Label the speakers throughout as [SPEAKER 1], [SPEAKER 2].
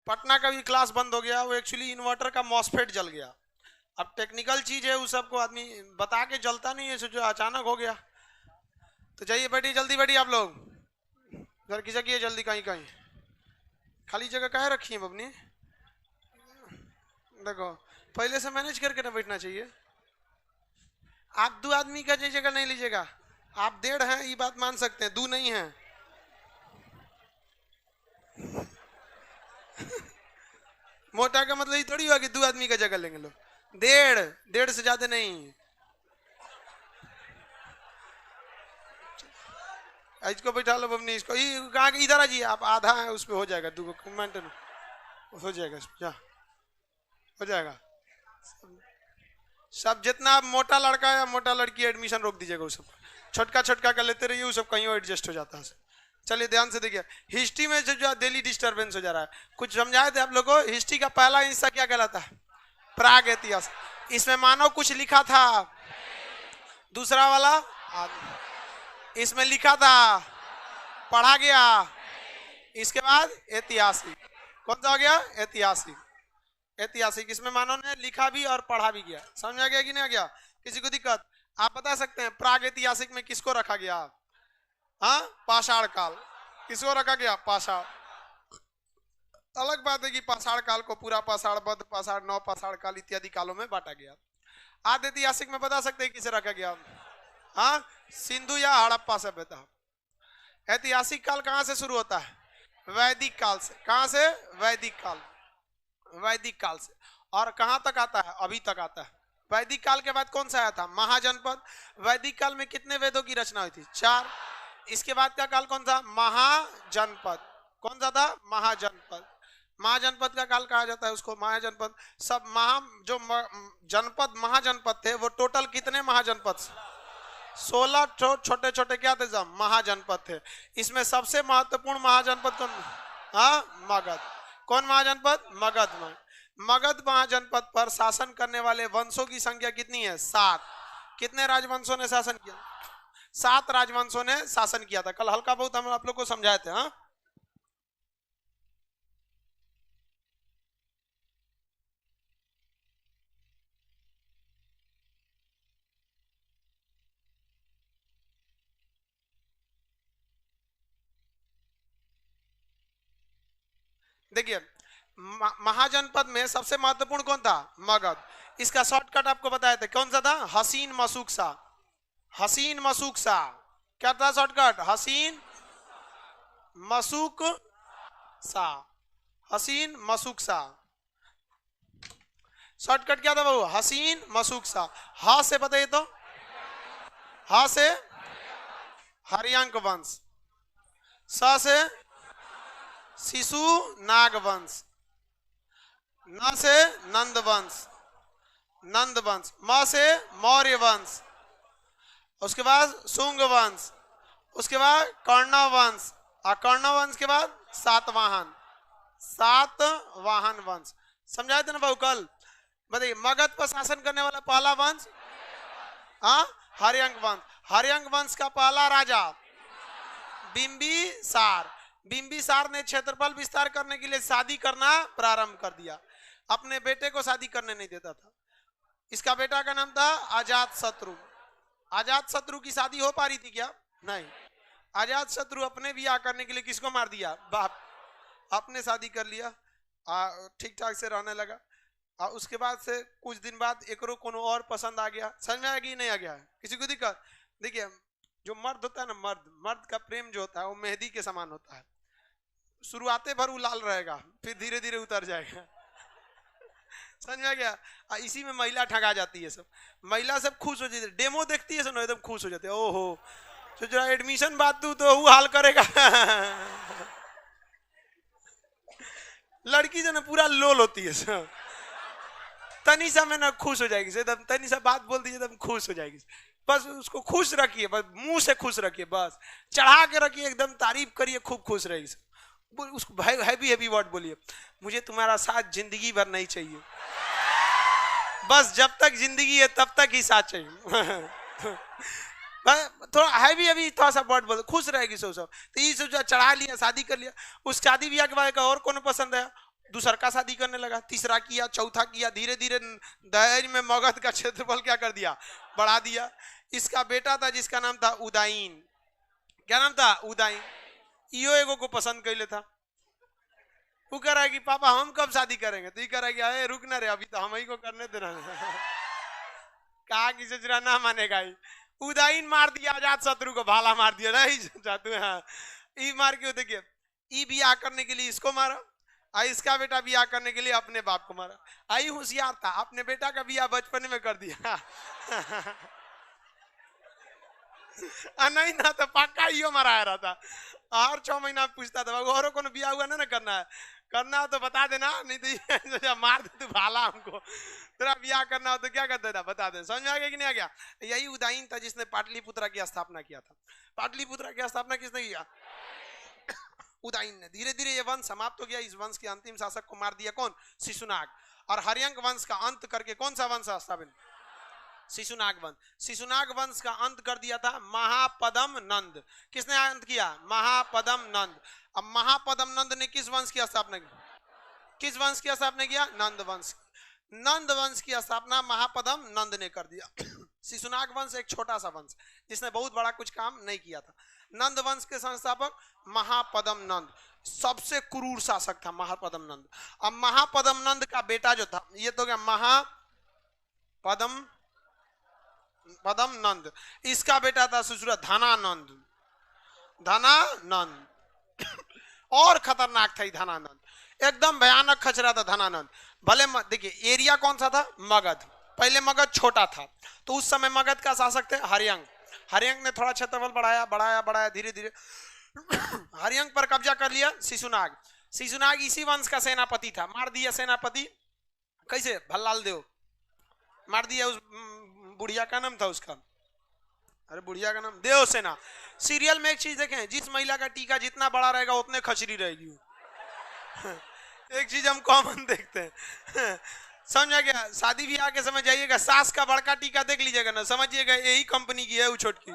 [SPEAKER 1] पटना का भी क्लास बंद हो गया, वो एक्चुअली इन्वर्टर का मॉसफेट जल गया। अब टेक्निकल चीज है, उस सबको आदमी बता के जलता नहीं है, जो अचानक हो गया। तो जाइए बैठिए, जल्दी बैठिए आप लोग, घर की जगह जल्दी, कहीं कहीं खाली जगह काहे रखी है बबनी? देखो पहले से मैनेज करके ना बैठना चाहिए। आप 2 आदमी का जगह नहीं लीजिएगा, आप 1.5 हैं ये बात मान सकते हैं, 2 नहीं है। मोटा का मतलब ये थोड़ी हुआ कि 2 आदमी का जगह लेंगे लोग, 1.5 से ज्यादा नहीं। इसको बैठा लो बबनी, इसको कहाँ के इधर आ जी, आप आधा है उस पर हो जाएगा, 2 कमेंट हो जाएगा, जा हो जाएगा सब। जितना मोटा लड़का या मोटा लड़की एडमिशन रोक दीजिएगा, वो सब छोटका छोटका का लेते रहिए, वो सब कहीं एडजस्ट हो जाता है। चलिए ध्यान से देखिए, हिस्ट्री में जो डेली डिस्टर्बेंस हो जा रहा है, कुछ समझाए थे आप लोगों को। हिस्ट्री का पहला हिस्सा क्या कहलाता है? प्राग इतिहास। इसमें मानो कुछ लिखा था, दूसरा वाला इसमें लिखा था, पढ़ा गया, इसके बाद ऐतिहासिक। कौन सा हो गया? ऐतिहासिक। ऐतिहासिक इसमें मानव ने लिखा भी और पढ़ा भी गया। समझ आ गया कि नहीं आ गया? किसी को दिक्कत? आप बता सकते हैं प्राग ऐतिहासिक में किसको रखा गया? हाँ, पाषाण काल। किसको रखा गया? पाषाण। अलग बात है कि पाषाण काल को पूरा पाषाण बद्ध पाषाण नव पाषाण काल इत्यादि कालों में बांटा गया। आद्य ऐतिहासिक में बता सकते हैं किसे रखा गया? हाँ, सिंधु या हड़प्पा सभ्यता। ऐतिहासिक काल कहां से शुरू होता है? वैदिक काल से। कहां से? वैदिक काल। वैदिक काल से। और कहां तक आता है? अभी तक आता है। वैदिक काल के बाद कौन सा आया था? महाजनपद। वैदिक काल में कितने वेदों की रचना हुई थी? 4। इसके बाद का काल कौन सा? महाजनपद। कौन सा था? महाजनपद। महाजनपद का काल कहा जाता है उसको, महाजनपद। सब जो जनपद महाजनपद थे, वो टोटल कितने महाजनपद? 16 छोटे छोटे क्या थे? सब महाजनपद थे। इसमें सबसे महत्वपूर्ण महाजनपद कौन? हाँ, मगध। कौन महाजनपद? मगध। मगध महाजनपद पर शासन करने वाले वंशों की संख्या कितनी है? 7। कितने राजवंशों ने शासन किया? 7 राजवंशों ने शासन किया था। कल हल्का बहुत हम आप लोग को समझाए थे। हाँ, देखिए महाजनपद में सबसे महत्वपूर्ण कौन था? मगध। इसका शॉर्टकट आपको बताया था, कौन सा था? हसीन मसूकसा। हसीन मसूकसा। क्या था शॉर्टकट? हसीन मसूकसा। हसीन मसूकसा। शॉर्टकट क्या था बाबू? हसीन मसूकसा। हा से बताइए तो। हा से हरियांक वंश। स से शिशु नाग वंश। न से नंद वंश। नंद वंश। म से मौर्य वंश। उसके बाद शुंग वंश। उसके बाद कर्ण वंश। और कर्ण वंश के बाद सातवाहन। सातवाहन वंश। समझाए थे ना बाबू कल? बताइए मगध पर शासन करने वाला पहला वंश? हाँ, हरियांक वंश। हरियांक वंश का पहला राजा बिंबिसार। बिंबिसार ने क्षेत्रफल विस्तार करने के लिए शादी करना प्रारंभ कर दिया। अपने बेटे को शादी करने नहीं देता था। इसका बेटा का नाम था अजात शत्रु। अजात शत्रु की शादी हो पा रही थी क्या? नहीं। अजात शत्रु अपने ब्याह करने के लिए किसको मार दिया? बाप। अपने शादी कर लिया, ठीक ठाक से रहने लगा। उसके बाद से कुछ दिन बाद एकरो कोनो और पसंद आ गया। समझ में आ गया नहीं आ गया? किसी को दिक्कत? देखिए जो मर्द होता है ना, मर्द का प्रेम जो होता है वो मेहंदी के समान होता है। शुरुआते भर वो लाल रहेगा, फिर धीरे धीरे उतर जाएगा। समझ में आ गया? इसी में महिला ठगा जाती है। सब महिला सब खुश हो जाती है, डेमो देखती है सब एकदम खुश हो जाते हैं। ओहो, तो जरा एडमिशन बात दू तो वो हाल करेगा। लड़की जो ना पूरा लोल होती है सब, तनी सा में ना खुश हो जाएगी, एकदम तनी सा बात बोल दीजिए एकदम खुश हो जाएगी। बस उसको खुश रखिए, बस मुंह से खुश रखिए, बस चढ़ा के रखिए, एकदम तारीफ करिए, खूब खुश रहेगी। उसको हैवी हैवी वर्ड बोलिए, मुझे तुम्हारा साथ जिंदगी भर नहीं चाहिए, बस जब तक जिंदगी है तब तक ही साथ चाहिए। थोड़ा हैवी हैवी थोड़ा सा वर्ड बोल, खुश रहेगी सब। तो ये सब चढ़ा लिया, शादी कर लिया। उस शादी ब्याह के बाद और कौन पसंद है? दूसरा का शादी करने लगा, तीसरा किया, चौथा किया, धीरे धीरे दहेज में मगध का क्षेत्रफल क्या कर दिया, बढ़ा दिया। इसका बेटा था जिसका नाम था उदाइन। क्या नाम था? उदाइन। इो एगो को पसंद कर ले था। वो कह रहा है कि पापा हम कब शादी करेंगे, तो ये कह रहा है कि अरे रुक ना रे, अभी तो हम ही को करने देना। कहा कि ससुरा ना मानेगा ही। उदाइन मार दिया, अजात शत्रु को भाला मार दिया। नहीं चाहते हाँ, ई मार के देखिए, ई बियाह करने के लिए इसको मारा, आई इसका बेटा बियाह करने के लिए अपने बाप को मारा। आई होशियार था, अपने बेटा का बियाह बचपन में कर दिया। नहीं ना तो पक्का इो मराया रहा था। हर 6 महीना पूछता था और को बियाह हुआ ना करना है, करना हो तो बता देना, नहीं तो मार दे तू भाला हमको। तेरा बियाह करना हो तो क्या करता था बता दे। समझ में आ गया कि नहीं आ गया? यही उदाइन था जिसने पाटलिपुत्रा की स्थापना किया था। पाटलिपुत्रा की स्थापना किसने किया? उदाइन ने। धीरे धीरे ये वंश समाप्त हो गया। इस वंश के अंतिम शासक को मार दिया कौन? शिशुनाग। और हर्यंक वंश का अंत करके कौन सा वंश स्थापित? शिशुनाग वंश। शिशुनाग वंश का अंत कर दिया था महापदम नंद। किसने अंत किया? महापदम नंद। अब महापदम नंद ने किस वंश की स्थापना की? किस वंश की स्थापना किया? नंद वंश। नंद वंश की स्थापना महापदम नंद ने कर दिया। शिशुनाग वंश एक छोटा सा वंश जिसने बहुत बड़ा कुछ काम नहीं किया था। नंद वंश के संस्थापक महापदम नंद, सबसे क्रूर शासक था महापदम नंद। अब महापदम नंद का बेटा जो था, ये तो क्या महापदम पदम नंद, इसका बेटा था ससुरा धनानंद। धनानंद और खतरनाक था धनानंद, एकदम भयानक खचरा था धनानंद। भले देखिए एरिया कौन सा था? मगध। पहले मगध छोटा था तो उस समय मगध का शासक थे हर्यंक। हर्यंक ने थोड़ा क्षेत्रफल बढ़ाया बढ़ाया बढ़ाया, धीरे धीरे हर्यंक पर कब्जा कर लिया शिशुनाग। शिशुनाग इसी वंश का सेनापति था। मार दिया सेनापति, कैसे? भल्लाल देव मार दिया। उस बुढ़िया का नाम था उसका, अरे बुढ़िया का नाम देवसेना। सीरियल में एक चीज देखें, जिस महिला का टीका जितना बड़ा रहेगा उतने खचरी रहेगी। एक चीज हम कॉमन देखते हैं। समझा गया? शादी ब्याह के समय जाइएगा, सास का बड़का टीका देख लीजिएगा ना, समझिएगा यही कंपनी की है वो छोटकी।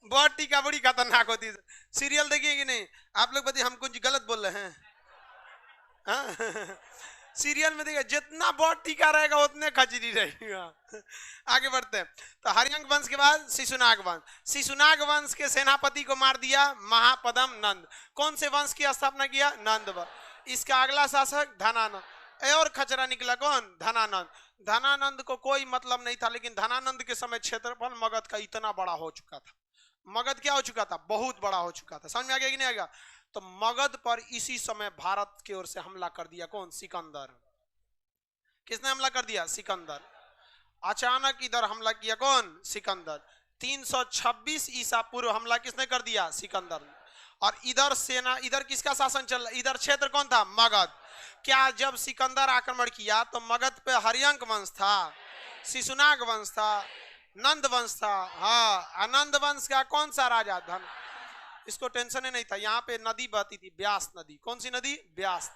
[SPEAKER 1] बहुत टीका बड़ी खतरनाक होती है। सीरियल देखिए कि नहीं आप लोग? बताइए हम कुछ गलत बोल रहे हैं? हाँ? सीरियल में देखिए जितना बहुत टीका रहेगा उतने खचरी रहेगा। आगे बढ़ते हैं। तो हर्यंक वंश के बाद शिशुनाग वंश। शिशुनाग वंश के सेनापति को मार दिया महापदम नंद। कौन से वंश की स्थापना किया? नंद वंश। इसका अगला शासक धनानंद। और खचरा निकला कौन? धनानंद। धनानंद को कोई मतलब नहीं था, लेकिन धनानंद के समय क्षेत्रफल मगध का इतना बड़ा हो चुका था। मगध क्या हो चुका था? बहुत बड़ा हो चुका था। समझ में आ गया कि नहीं आएगा? तो मगध पर इसी समय भारत की ओर से हमला कर दिया कौन? सिकंदर। किसने हमला कर दिया? सिकंदर। अचानक इधर हमला किया कौन? सिकंदर। 326 ईसा पूर्व हमला किसने कर दिया? सिकंदर। और इधर सेना, इधर किसका शासन चल रहा? इधर क्षेत्र कौन था? मगध। क्या जब सिकंदर आक्रमण किया तो मगध पे हर्यंक वंश था, शिशुनाग वंश था, नंद वंश था। हाँ, आनंद वंश का कौन सा राजा? धन। इसको टेंशन ही नहीं था। यहाँ पे नदी बहती थी, व्यास नदी। कौन सी नदी? व्यास।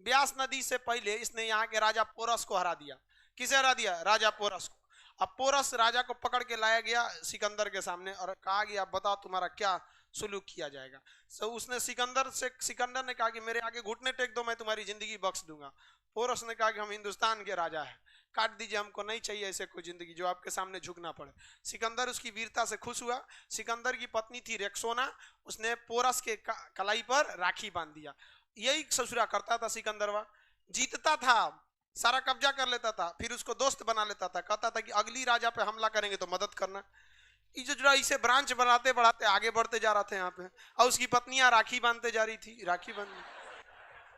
[SPEAKER 1] व्यास नदी से पहले इसने यहाँ के राजा पोरस को हरा दिया। किसे हरा दिया? राजा पोरस को। अब पोरस राजा को पकड़ के लाया गया सिकंदर के सामने और कहा गया बताओ तुम्हारा क्या सुलूक किया जाएगा। तो उसने सिकंदर ने कहा कि मेरे आगे घुटने टेक दो, मैं तुम्हारी जिंदगी बख्श दूंगा। पोरस ने कहा कि हम हिंदुस्तान के राजा हैं, काट दीजिए, हमको नहीं चाहिए ऐसे कोई जिंदगी जो आपके सामने झुकना पड़े। सिकंदर उसकी वीरता से खुश हुआ। सिकंदर की पत्नी थी रेक्सोना, उसने पोरस के कलाई पर राखी बांध दिया। यही ससुरा करता था सिकंदरवा। जीतता था, सारा कब्जा कर लेता था, फिर उसको दोस्त बना लेता था। कहता था कि अगली राजा पे हमला करेंगे तो मदद करना। इसे ब्रांच बनाते बढ़ाते आगे बढ़ते जा रहा था यहाँ पे। और उसकी पत्नियां राखी बांधते जा रही थी, राखी बांध।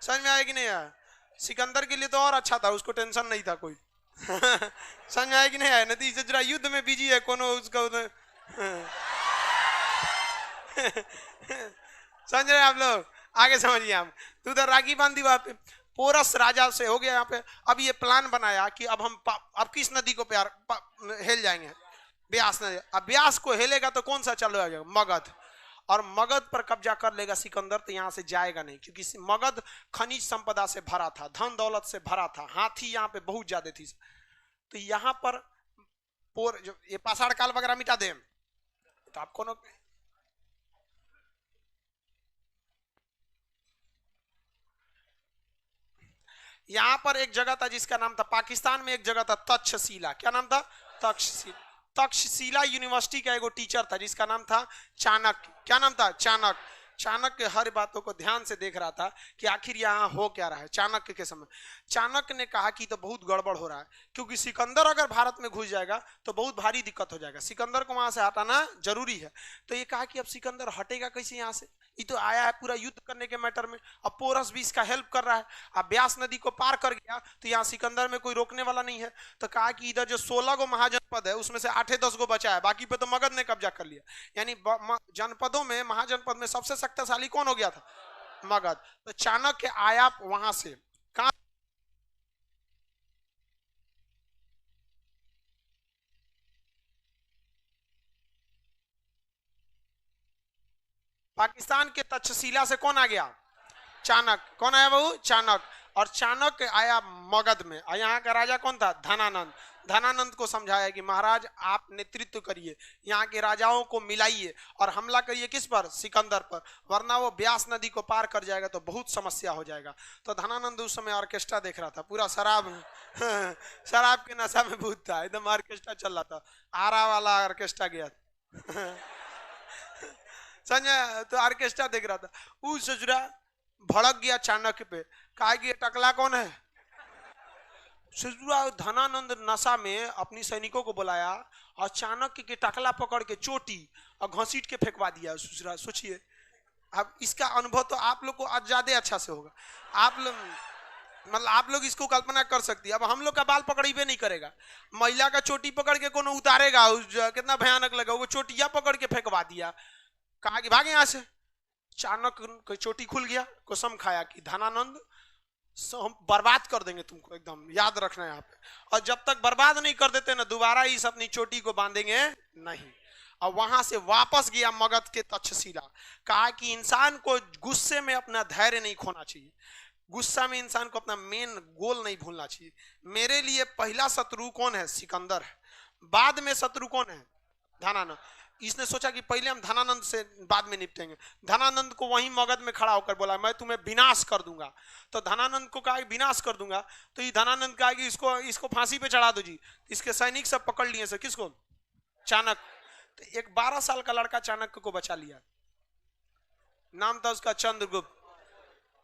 [SPEAKER 1] समझ में आया कि नहीं आया? सिकंदर के लिए तो और अच्छा था, उसको टेंशन नहीं था कोई। समझ में आया कि नहीं आया? नहीं तो युद्ध में बिजी है कोनो उसका। समझ रहे आप लोग? आगे समझिए हम। तो उधर राखी बांधी वहां पे, पोरस राजा से हो गया यहाँ पे। अब ये प्लान बनाया कि अब हम अब किस नदी को प्यार हेल जाएंगे? व्यास नदी। अब व्यास को हेलेगा तो कौन सा चल जाएगा? मगध। और मगध पर कब्जा कर लेगा सिकंदर तो यहाँ से जाएगा नहीं, क्योंकि मगध खनिज संपदा से भरा था, धन दौलत से भरा था, हाथी यहाँ पे बहुत ज्यादा थी। तो यहाँ पर जो ये पाषाण काल वगैरह मिटा दे तो आपको यहां पर एक जगह था जिसका नाम था, पाकिस्तान में एक जगह था तक्षशिला। क्या नाम था? तक्षशिला। तक्षशिला यूनिवर्सिटी का एक टीचर था जिसका नाम था चाणक्य। क्या नाम था? चाणक्य। चाणक्य हर बातों को ध्यान से देख रहा था कि आखिर यहाँ हो क्या रहा है। चाणक्य के समय चाणक्य ने कहा कि तो बहुत गड़बड़ हो रहा है, क्योंकि सिकंदर अगर भारत में घुस जाएगा तो बहुत भारी दिक्कत हो जाएगा, सिकंदर को वहां से हटाना जरूरी है। तो ये कहा कि अब सिकंदर हटेगा कैसे यहाँ से, ये तो आया है पूरा युद्ध करने के मैटर में, अब पोरस भी इसका हेल्प कर रहा है, अब ब्यास नदी को पार कर गया तो यहाँ सिकंदर में कोई रोकने वाला नहीं है। तो कहा कि इधर जो 16 गो महाजनपद है उसमें से 8-10 गो बचा है, बाकी पे तो मगध ने कब्जा कर लिया। यानी जनपदों में, महाजनपद में सबसे शक्तिशाली कौन हो गया था? मगध। तो चाणक्य आया वहां से, कहां? पाकिस्तान के तक्षशिला से कौन आ गया? चाणक्य। कौन आया बहू? चाणक्य। और चाणक्य आया मगध में, और यहाँ का राजा कौन था? धनानंद। धनानंद को समझाया कि महाराज आप नेतृत्व करिए, यहाँ के राजाओं को मिलाइए और हमला करिए किस पर? सिकंदर पर, वरना वो ब्यास नदी को पार कर जाएगा तो बहुत समस्या हो जाएगा। तो धनानंद उस समय ऑर्केस्ट्रा देख रहा था, पूरा शराब शराब के नशा में भूत था, एकदम ऑर्केस्ट्रा चल रहा था, आरा वाला ऑर्केस्ट्रा गया संजय तो ऑर्केस्ट्रा देख रहा था। वो ससुरा भड़क गया चाणक्य पे, कहा कि ये टकला कौन है? ससुरा धनानंद नशा में अपनी सैनिकों को बुलाया और चाणक्य के टकला पकड़ के चोटी और घसीट के फेंकवा दिया। ससुरा सोचिए, अब इसका अनुभव तो आप लोग को आज ज्यादा अच्छा से होगा। आप लोग मतलब आप लोग इसको कल्पना कर सकती है। अब हम लोग का बाल पकड़ीबे नहीं करेगा, महिला का चोटी पकड़ के कोनो उतारेगा, कितना भयानक लगा। वो चोटिया पकड़ के फेंकवा दिया, कहा कि भागे यहां से। चाणक्य की चोटी खुल गया, कसम खाया कि धनानंद हम बर्बाद कर देंगे तुमको, एकदम याद रखना यहाँ पे, और जब तक बर्बाद नहीं कर देते ना दोबारा इस अपनी चोटी को बांधेंगे नहीं। और वहां से वापस गया मगध के तक्षशिला, कहा कि इंसान को गुस्से में अपना धैर्य नहीं खोना चाहिए, गुस्सा में इंसान को अपना मेन गोल नहीं भूलना चाहिए। मेरे लिए पहला शत्रु कौन है? सिकंदर है, बाद में शत्रु कौन है? धनानंद। इसने सोचा कि पहले हम धनानंद से बाद में निपटेंगे। धनानंद को वहीं मगध में खड़ा होकर बोला मैं तुम्हें विनाश कर दूंगा। तो धनानंद को कहा विनाश कर दूंगा, तो ये धनानंद कहा कि इसको फांसी पे चढ़ा दो जी। इसके सैनिक सब पकड़ लिए सर, किसको? चाणक्य। तो एक 12 साल का लड़का चाणक्य को बचा लिया, नाम था उसका चंद्रगुप्त।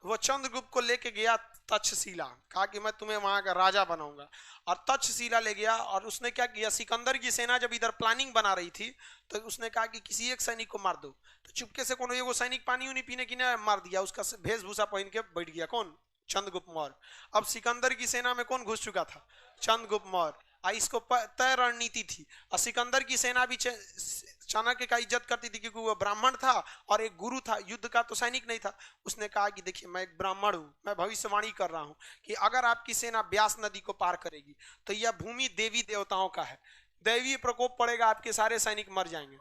[SPEAKER 1] वो चंद्रगुप्त को लेके गया तक्षशिला, कहा कि मैं तुम्हें वहां का राजा बनाऊंगा, और तक्षशिला ले गया। और उसने क्या किया, सिकंदर की सेना जब इधर प्लानिंग बना रही थी तो उसने कहा कि किसी एक सैनिक को मार दो। तो चुपके से कोनो एगो सैनिक पानी उनी पीने की ना मार दिया, उसका वेशभूषा पहन के बैठ गया। कौन? चंद्रगुप्त मौर्य। अब सिकंदर की सेना में कौन घुस चुका था? चंद्रगुप्त मौर्य। इसको तय रणनीति थी, और सिकंदर की सेना भी चाणक्य का इज्जत करती थी क्योंकि वो ब्राह्मण था और एक गुरु था, युद्ध का तो सैनिक नहीं था। उसने कहा कि देखिए मैं एक ब्राह्मण हूं, मैं भविष्यवाणी कर रहा हूं कि अगर आपकी सेना ब्यास नदी को पार करेगी तो यह भूमि देवी देवताओं का है, दैवीय प्रकोप पड़ेगा, आपके सारे सैनिक मर जाएंगे।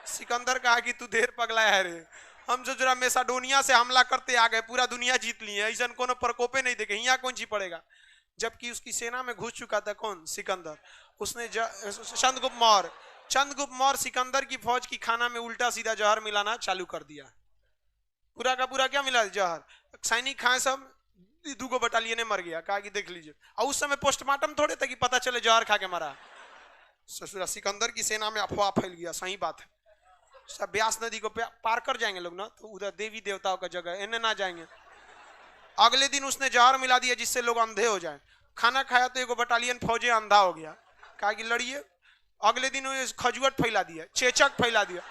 [SPEAKER 1] सिकंदर कहा कि तू देर पगलाया है रे, हम जो जरा मैसेडोनिया से हमला करते आ गए, पूरा दुनिया जीत लिए, ऐसा कोनो प्रकोपे नहीं देखे, यहाँ कौन सी पड़ेगा। जबकि उसकी सेना में घुस चुका था कौन? सिकंदर। उसने चंद्रगुप्त मौर्य। चंद्रगुप्त मौर्य सिकंदर की फौज की खाना में उल्टा सीधा जहर मिलाना चालू कर दिया, पूरा का पूरा क्या मिला? जहर। सैनिक खाए सब, 2 बटालियन ने मर गया। कहा कि देख लीजिए, और उस समय पोस्टमार्टम थोड़े था कि पता चले जहर खा के मरा। ससुरा सिकंदर की सेना में अफवाह फैल गया, सही बात है, सब ब्यास नदी को पार कर जाएंगे लोग ना, तो उधर देवी देवताओं का जगह, इन्हें ना जाएंगे। अगले दिन उसने जहर मिला दिया जिससे लोग अंधे हो जाए। खाना खाया तो एगो बटालियन फौजी अंधा हो गया, कहा कि लड़िए। अगले दिन खजुआट फैला दिया, चेचक फैला दिया,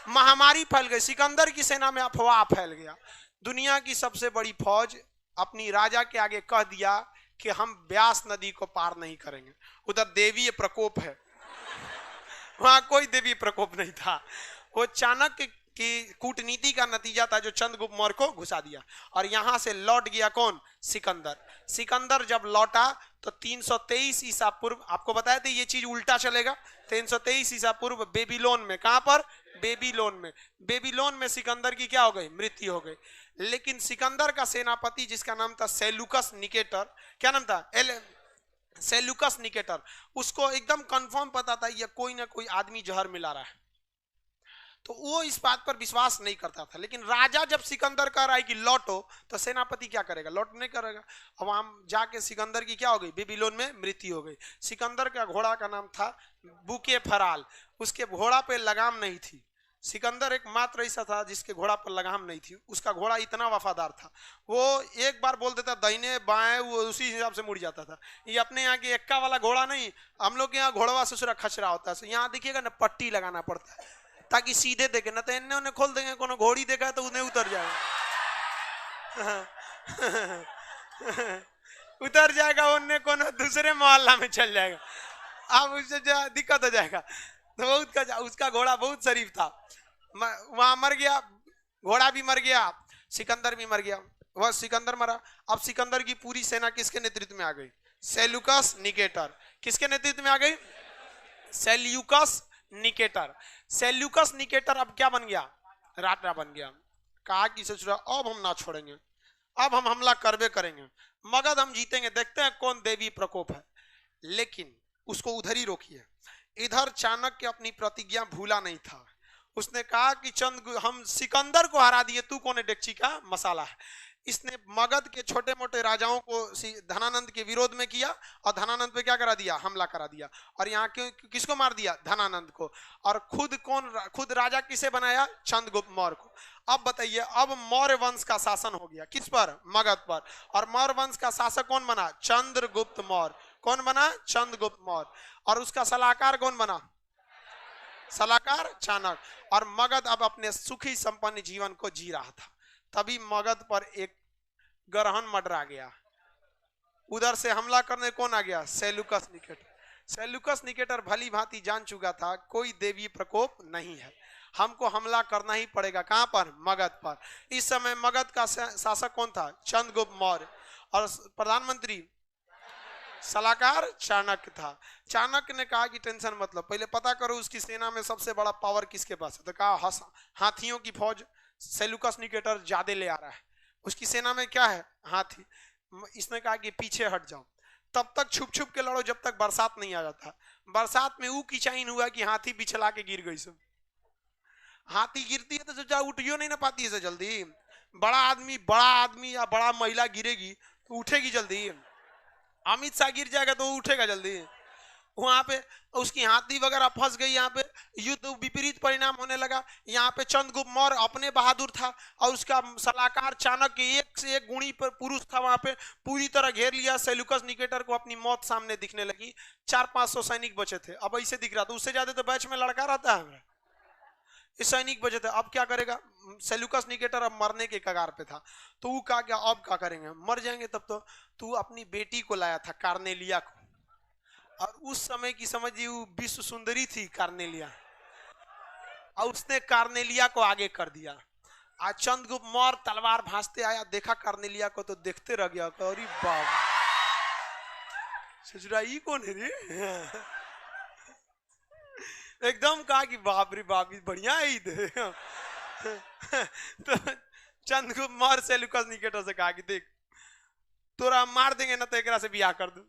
[SPEAKER 1] महामारी फैल गई। सिकंदर की सेना में अफवाह फैल गया। दुनिया की सबसे बड़ी फौज अपनी राजा के आगे कह दिया कि हम ब्यास नदी को पार नहीं करेंगे, उधर देवीय प्रकोप है। वहां कोई देवी प्रकोप नहीं था, वो चाणक्य की कूटनीति का नतीजा था जो चंद्रगुप्त मौर्य को घुसा दिया। और यहां से लौट गया कौन? सिकंदर। सिकंदर जब लौटा तो 323 ईसा पूर्व, आपको बताया था ये चीज उल्टा चलेगा, 323 ईसा पूर्व बेबीलोन में, कहां पर? बेबीलोन में। बेबीलोन में सिकंदर की क्या हो गई? मृत्यु हो गई। लेकिन सिकंदर का सेनापति जिसका नाम था सेल्यूकस निकेटर, क्या नाम था? सेल्यूकस निकेटर, उसको एकदम कंफर्म पता था ये कोई ना कोई आदमी जहर मिला रहा है। तो वो इस बात पर विश्वास नहीं करता था। लेकिन राजा जब सिकंदर कह रहा है कि लौटो, तो सेनापति क्या करेगा? लौट नहीं करेगा। अब वहां जाके सिकंदर की क्या हो गई? बेबीलोन में मृत्यु हो गई। सिकंदर का घोड़ा का नाम था बुके फराल, उसके घोड़ा पे लगाम नहीं थी। सिकंदर एक मात्र ऐसा था जिसके घोड़ा पर लगाम नहीं थी। उसका घोड़ा इतना वफादार था, वो एक बार बोल देता दाहिने बाएं, वो उसी हिसाब से मुड़ जाता था। ये अपने यहाँ के एक्का वाला घोड़ा नहीं, हम लोग के यहाँ घोड़वा ससुरा खचरा होता है। यहाँ देखिएगा ना, पट्टी लगाना पड़ता है ताकि सीधे देखे, ना तो इन्हें उन्हें खोल देंगे, कोनो घोड़ी देखा तो उन्हें उतर जाएगा उतर जाएगा, उन्हें कोनो दूसरे मोहल्ला में चल जाएगा। अब उससे दिक्कत हो जाएगा। तो बहुत उसका घोड़ा बहुत शरीफ था, वहां मर गया, घोड़ा भी मर गया, सिकंदर भी मर गया। वह सिकंदर मरा। अब सिकंदर की पूरी सेना किसके नेतृत्व में आ गई? Seleucus Nicator. किसके नेतृत्व में आ गई? Seleucus Nicator. सेल्यूकस निकेटर अब क्या बन गया? राजा बन गया। कहा कि ससुरा अब हम ना छोड़ेंगे, अब हम हमला करबे करेंगे, मगध हम जीतेंगे, देखते हैं कौन देवी प्रकोप है। लेकिन उसको उधर ही रोकिए। इधर चाणक्य अपनी प्रतिज्ञा भूला नहीं था। उसने कहा कि हम सिकंदर को हरा दिए, तू कौन है डेक्ची का मसाला है। इसने मगध के छोटे मोटे राजाओं को धनानंद के विरोध में किया और धनानंद पे क्या करा दिया? हमला करा दिया। और यहाँ किसको मार दिया? धनानंद को। और खुद राजा किसे बनाया? चंद्रगुप्त मौर्य को। अब बताइए, अब मौर्य वंश का शासन हो गया किस पर? मगध पर। और मौर्य वंश का शासक कौन बना? चंद्रगुप्त मौर्य। कौन बना? चंद्रगुप्त मौर्य। और उसका सलाहकार कौन बना? सलाहकार चाणक्य। और मगध अब अपने सुखी संपन्न जीवन को जी रहा था। तभी मगध पर एक ग्रहण मंडरा गया। उधर से हमला करने कौन आ गया? Seleucus Nicator. सेल्यूकस निकेटर भली भांति जान चुका था कोई देवी प्रकोप नहीं है, हमको हमला करना ही पड़ेगा। कहां पर? मगध पर। इस समय मगध का शासक कौन था? चंद्रगुप्त मौर्य। और प्रधानमंत्री सलाहकार चाणक्य था। चाणक्य ने कहा कि टेंशन मत लो, पहले पता करो उसकी सेना में सबसे बड़ा पावर किसके पास है। तो कहा हाथियों की फौज सेल्यूकस निकेटर ज्यादा ले आ रहा है, उसकी सेना में क्या है? हाथी। इसने कहा कि पीछे हट जाओ, तब तक छुप छुप के लड़ो जब तक बरसात नहीं आ जाता। बरसात में ऊ किचाइन हुआ कि हाथी बिछला के गिर गई। सब हाथी गिरती है तो सोचा उठियो नहीं ना पाती है जल्दी। बड़ा आदमी या बड़ा महिला गिरेगी तो उठेगी जल्दी। अमित शाह गिर जाएगा तो उठेगा जल्दी। वहां पे उसकी हाथी वगैरह फंस गई। यहाँ पे युद्ध विपरीत परिणाम होने लगा। यहाँ पे चंद्रगुप्त मौर्य अपने बहादुर था और उसका सलाहकार चाणक्य एक से एक गुणी पर पुरुष था। वहां पे पूरी तरह घेर लिया। सेल्यूकस निकेटर को अपनी मौत सामने दिखने लगी। 400-500 सैनिक बचे थे। अब ऐसे दिख रहा था, उससे ज्यादा तो बैच में लड़का रहता है। ये सैनिक बचे थे। अब क्या करेगा? सेल्यूकस निकेटर अब मरने के कगार पे था। तो वो कहा क्या अब क्या करेंगे? मर जाएंगे तब तो। तू अपनी बेटी को लाया था, कार्नेलिया को। और उस समय की समझिए वो विश्व सुंदरी थी कार्नेलिया, और उसने कार्नेलिया को आगे कर दिया। आज चंद्रगुप्त मौर्य तलवार भांजते आया, देखा कार्नेलिया को तो देखते रह गया। अरे बाप, ससुरा ये कौन है रे? एकदम कहा कि बाप रे बाप, बढ़िया है। तो चंद्रगुप्त मौर्य सेल्यूकस निकेटर से कहा कि देख तोरा मार देंगे ना तो एक से बियाह कर दू।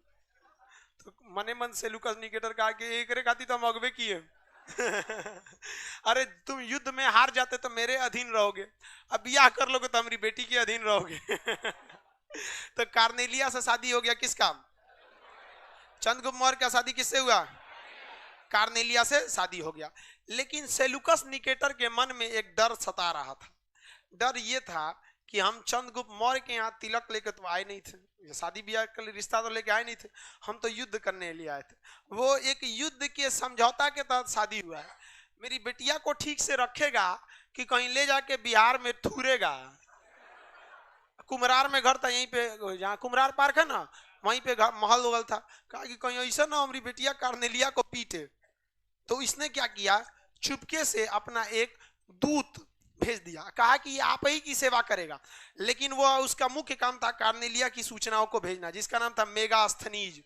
[SPEAKER 1] तो मने मन सेल्यूकस निकेटर कहा कि एक रे खाती तो हम अगबे किए। अरे तुम युद्ध में हार जाते तो मेरे अधीन रहोगे, अब बियाह कर लोगे तो हमारी बेटी के अधीन रहोगे। तो कार्नेलिया से शादी हो गया। किसका? चंद्रगुप्त मौर्य का शादी किससे हुआ? कार्नेलिया से शादी हो गया। लेकिन सेल्यूकस निकेटर के मन में एक डर सता रहा था। डर ये था कि हम चंद्रगुप्त मौर्य के यहाँ तिलक लेके तो आए नहीं थे, शादी ब्याह के लिए रिश्ता तो लेके आए नहीं थे, हम तो युद्ध करने लिए आए थे। वो एक युद्ध के समझौता के तहत शादी हुआ है। मेरी बेटिया को ठीक से रखेगा कि कहीं ले जाके बिहार में थूरेगा। कुमरार में घर था, यहीं पे जहाँ कुमरार पार्क है ना, वहीं पे महल उगल था। कहा कि कहीं ऐसा ना हमारी बेटिया कार्नेलिया को पीटे। तो इसने क्या किया? चुपके से अपना एक दूत भेज दिया। कहा कि आप ही की सेवा करेगा। लेकिन वो उसका मुख्य काम था कार्नेलिया की सूचनाओं को भेजना, जिसका नाम था मेगास्थनीज।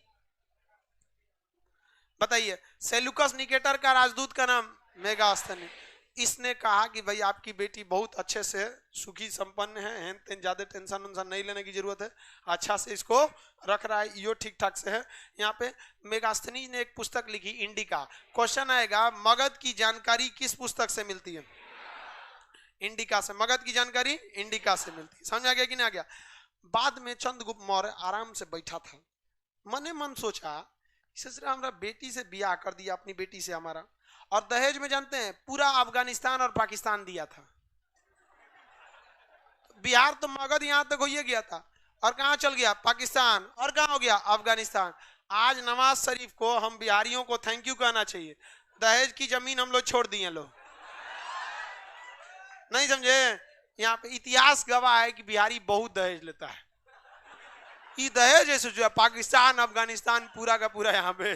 [SPEAKER 1] बताइए, सेल्यूकस निकेटर का राजदूत का नाम मेगास्थनीज। इसने कहा कि भाई आपकी बेटी बहुत अच्छे से सुखी संपन्न है, हेन तेन ज्यादा टेंशन उनसन नहीं लेने की जरूरत है, अच्छा से इसको रख रहा है, यो ठीक ठाक से है। यहाँ पे मेगास्थनी ने एक पुस्तक लिखी इंडिका। क्वेश्चन आएगा मगध की जानकारी किस पुस्तक से मिलती है? इंडिका से। मगध की जानकारी इंडिका से मिलती है। समझ आ गया कि नहीं आ गया? बाद में चंद्रगुप्त मौर्य आराम से बैठा था, मने मन सोचा ससुरा हमारा बेटी से ब्याह कर दिया, अपनी बेटी से हमारा, और दहेज में जानते हैं पूरा अफगानिस्तान और पाकिस्तान दिया था। बिहार तो मगध यहां तक हो ही गया था, और कहां चल गया? पाकिस्तान, और कहां हो गया? अफगानिस्तान। आज नवाज शरीफ को हम बिहारियों को थैंक यू कहना चाहिए, दहेज की जमीन हम लोग छोड़ दिए। लोग नहीं समझे? यहाँ पे इतिहास गवाह है कि बिहारी बहुत दहेज लेता है। ये दहेज है जो पाकिस्तान अफगानिस्तान पूरा का पूरा यहाँ पे,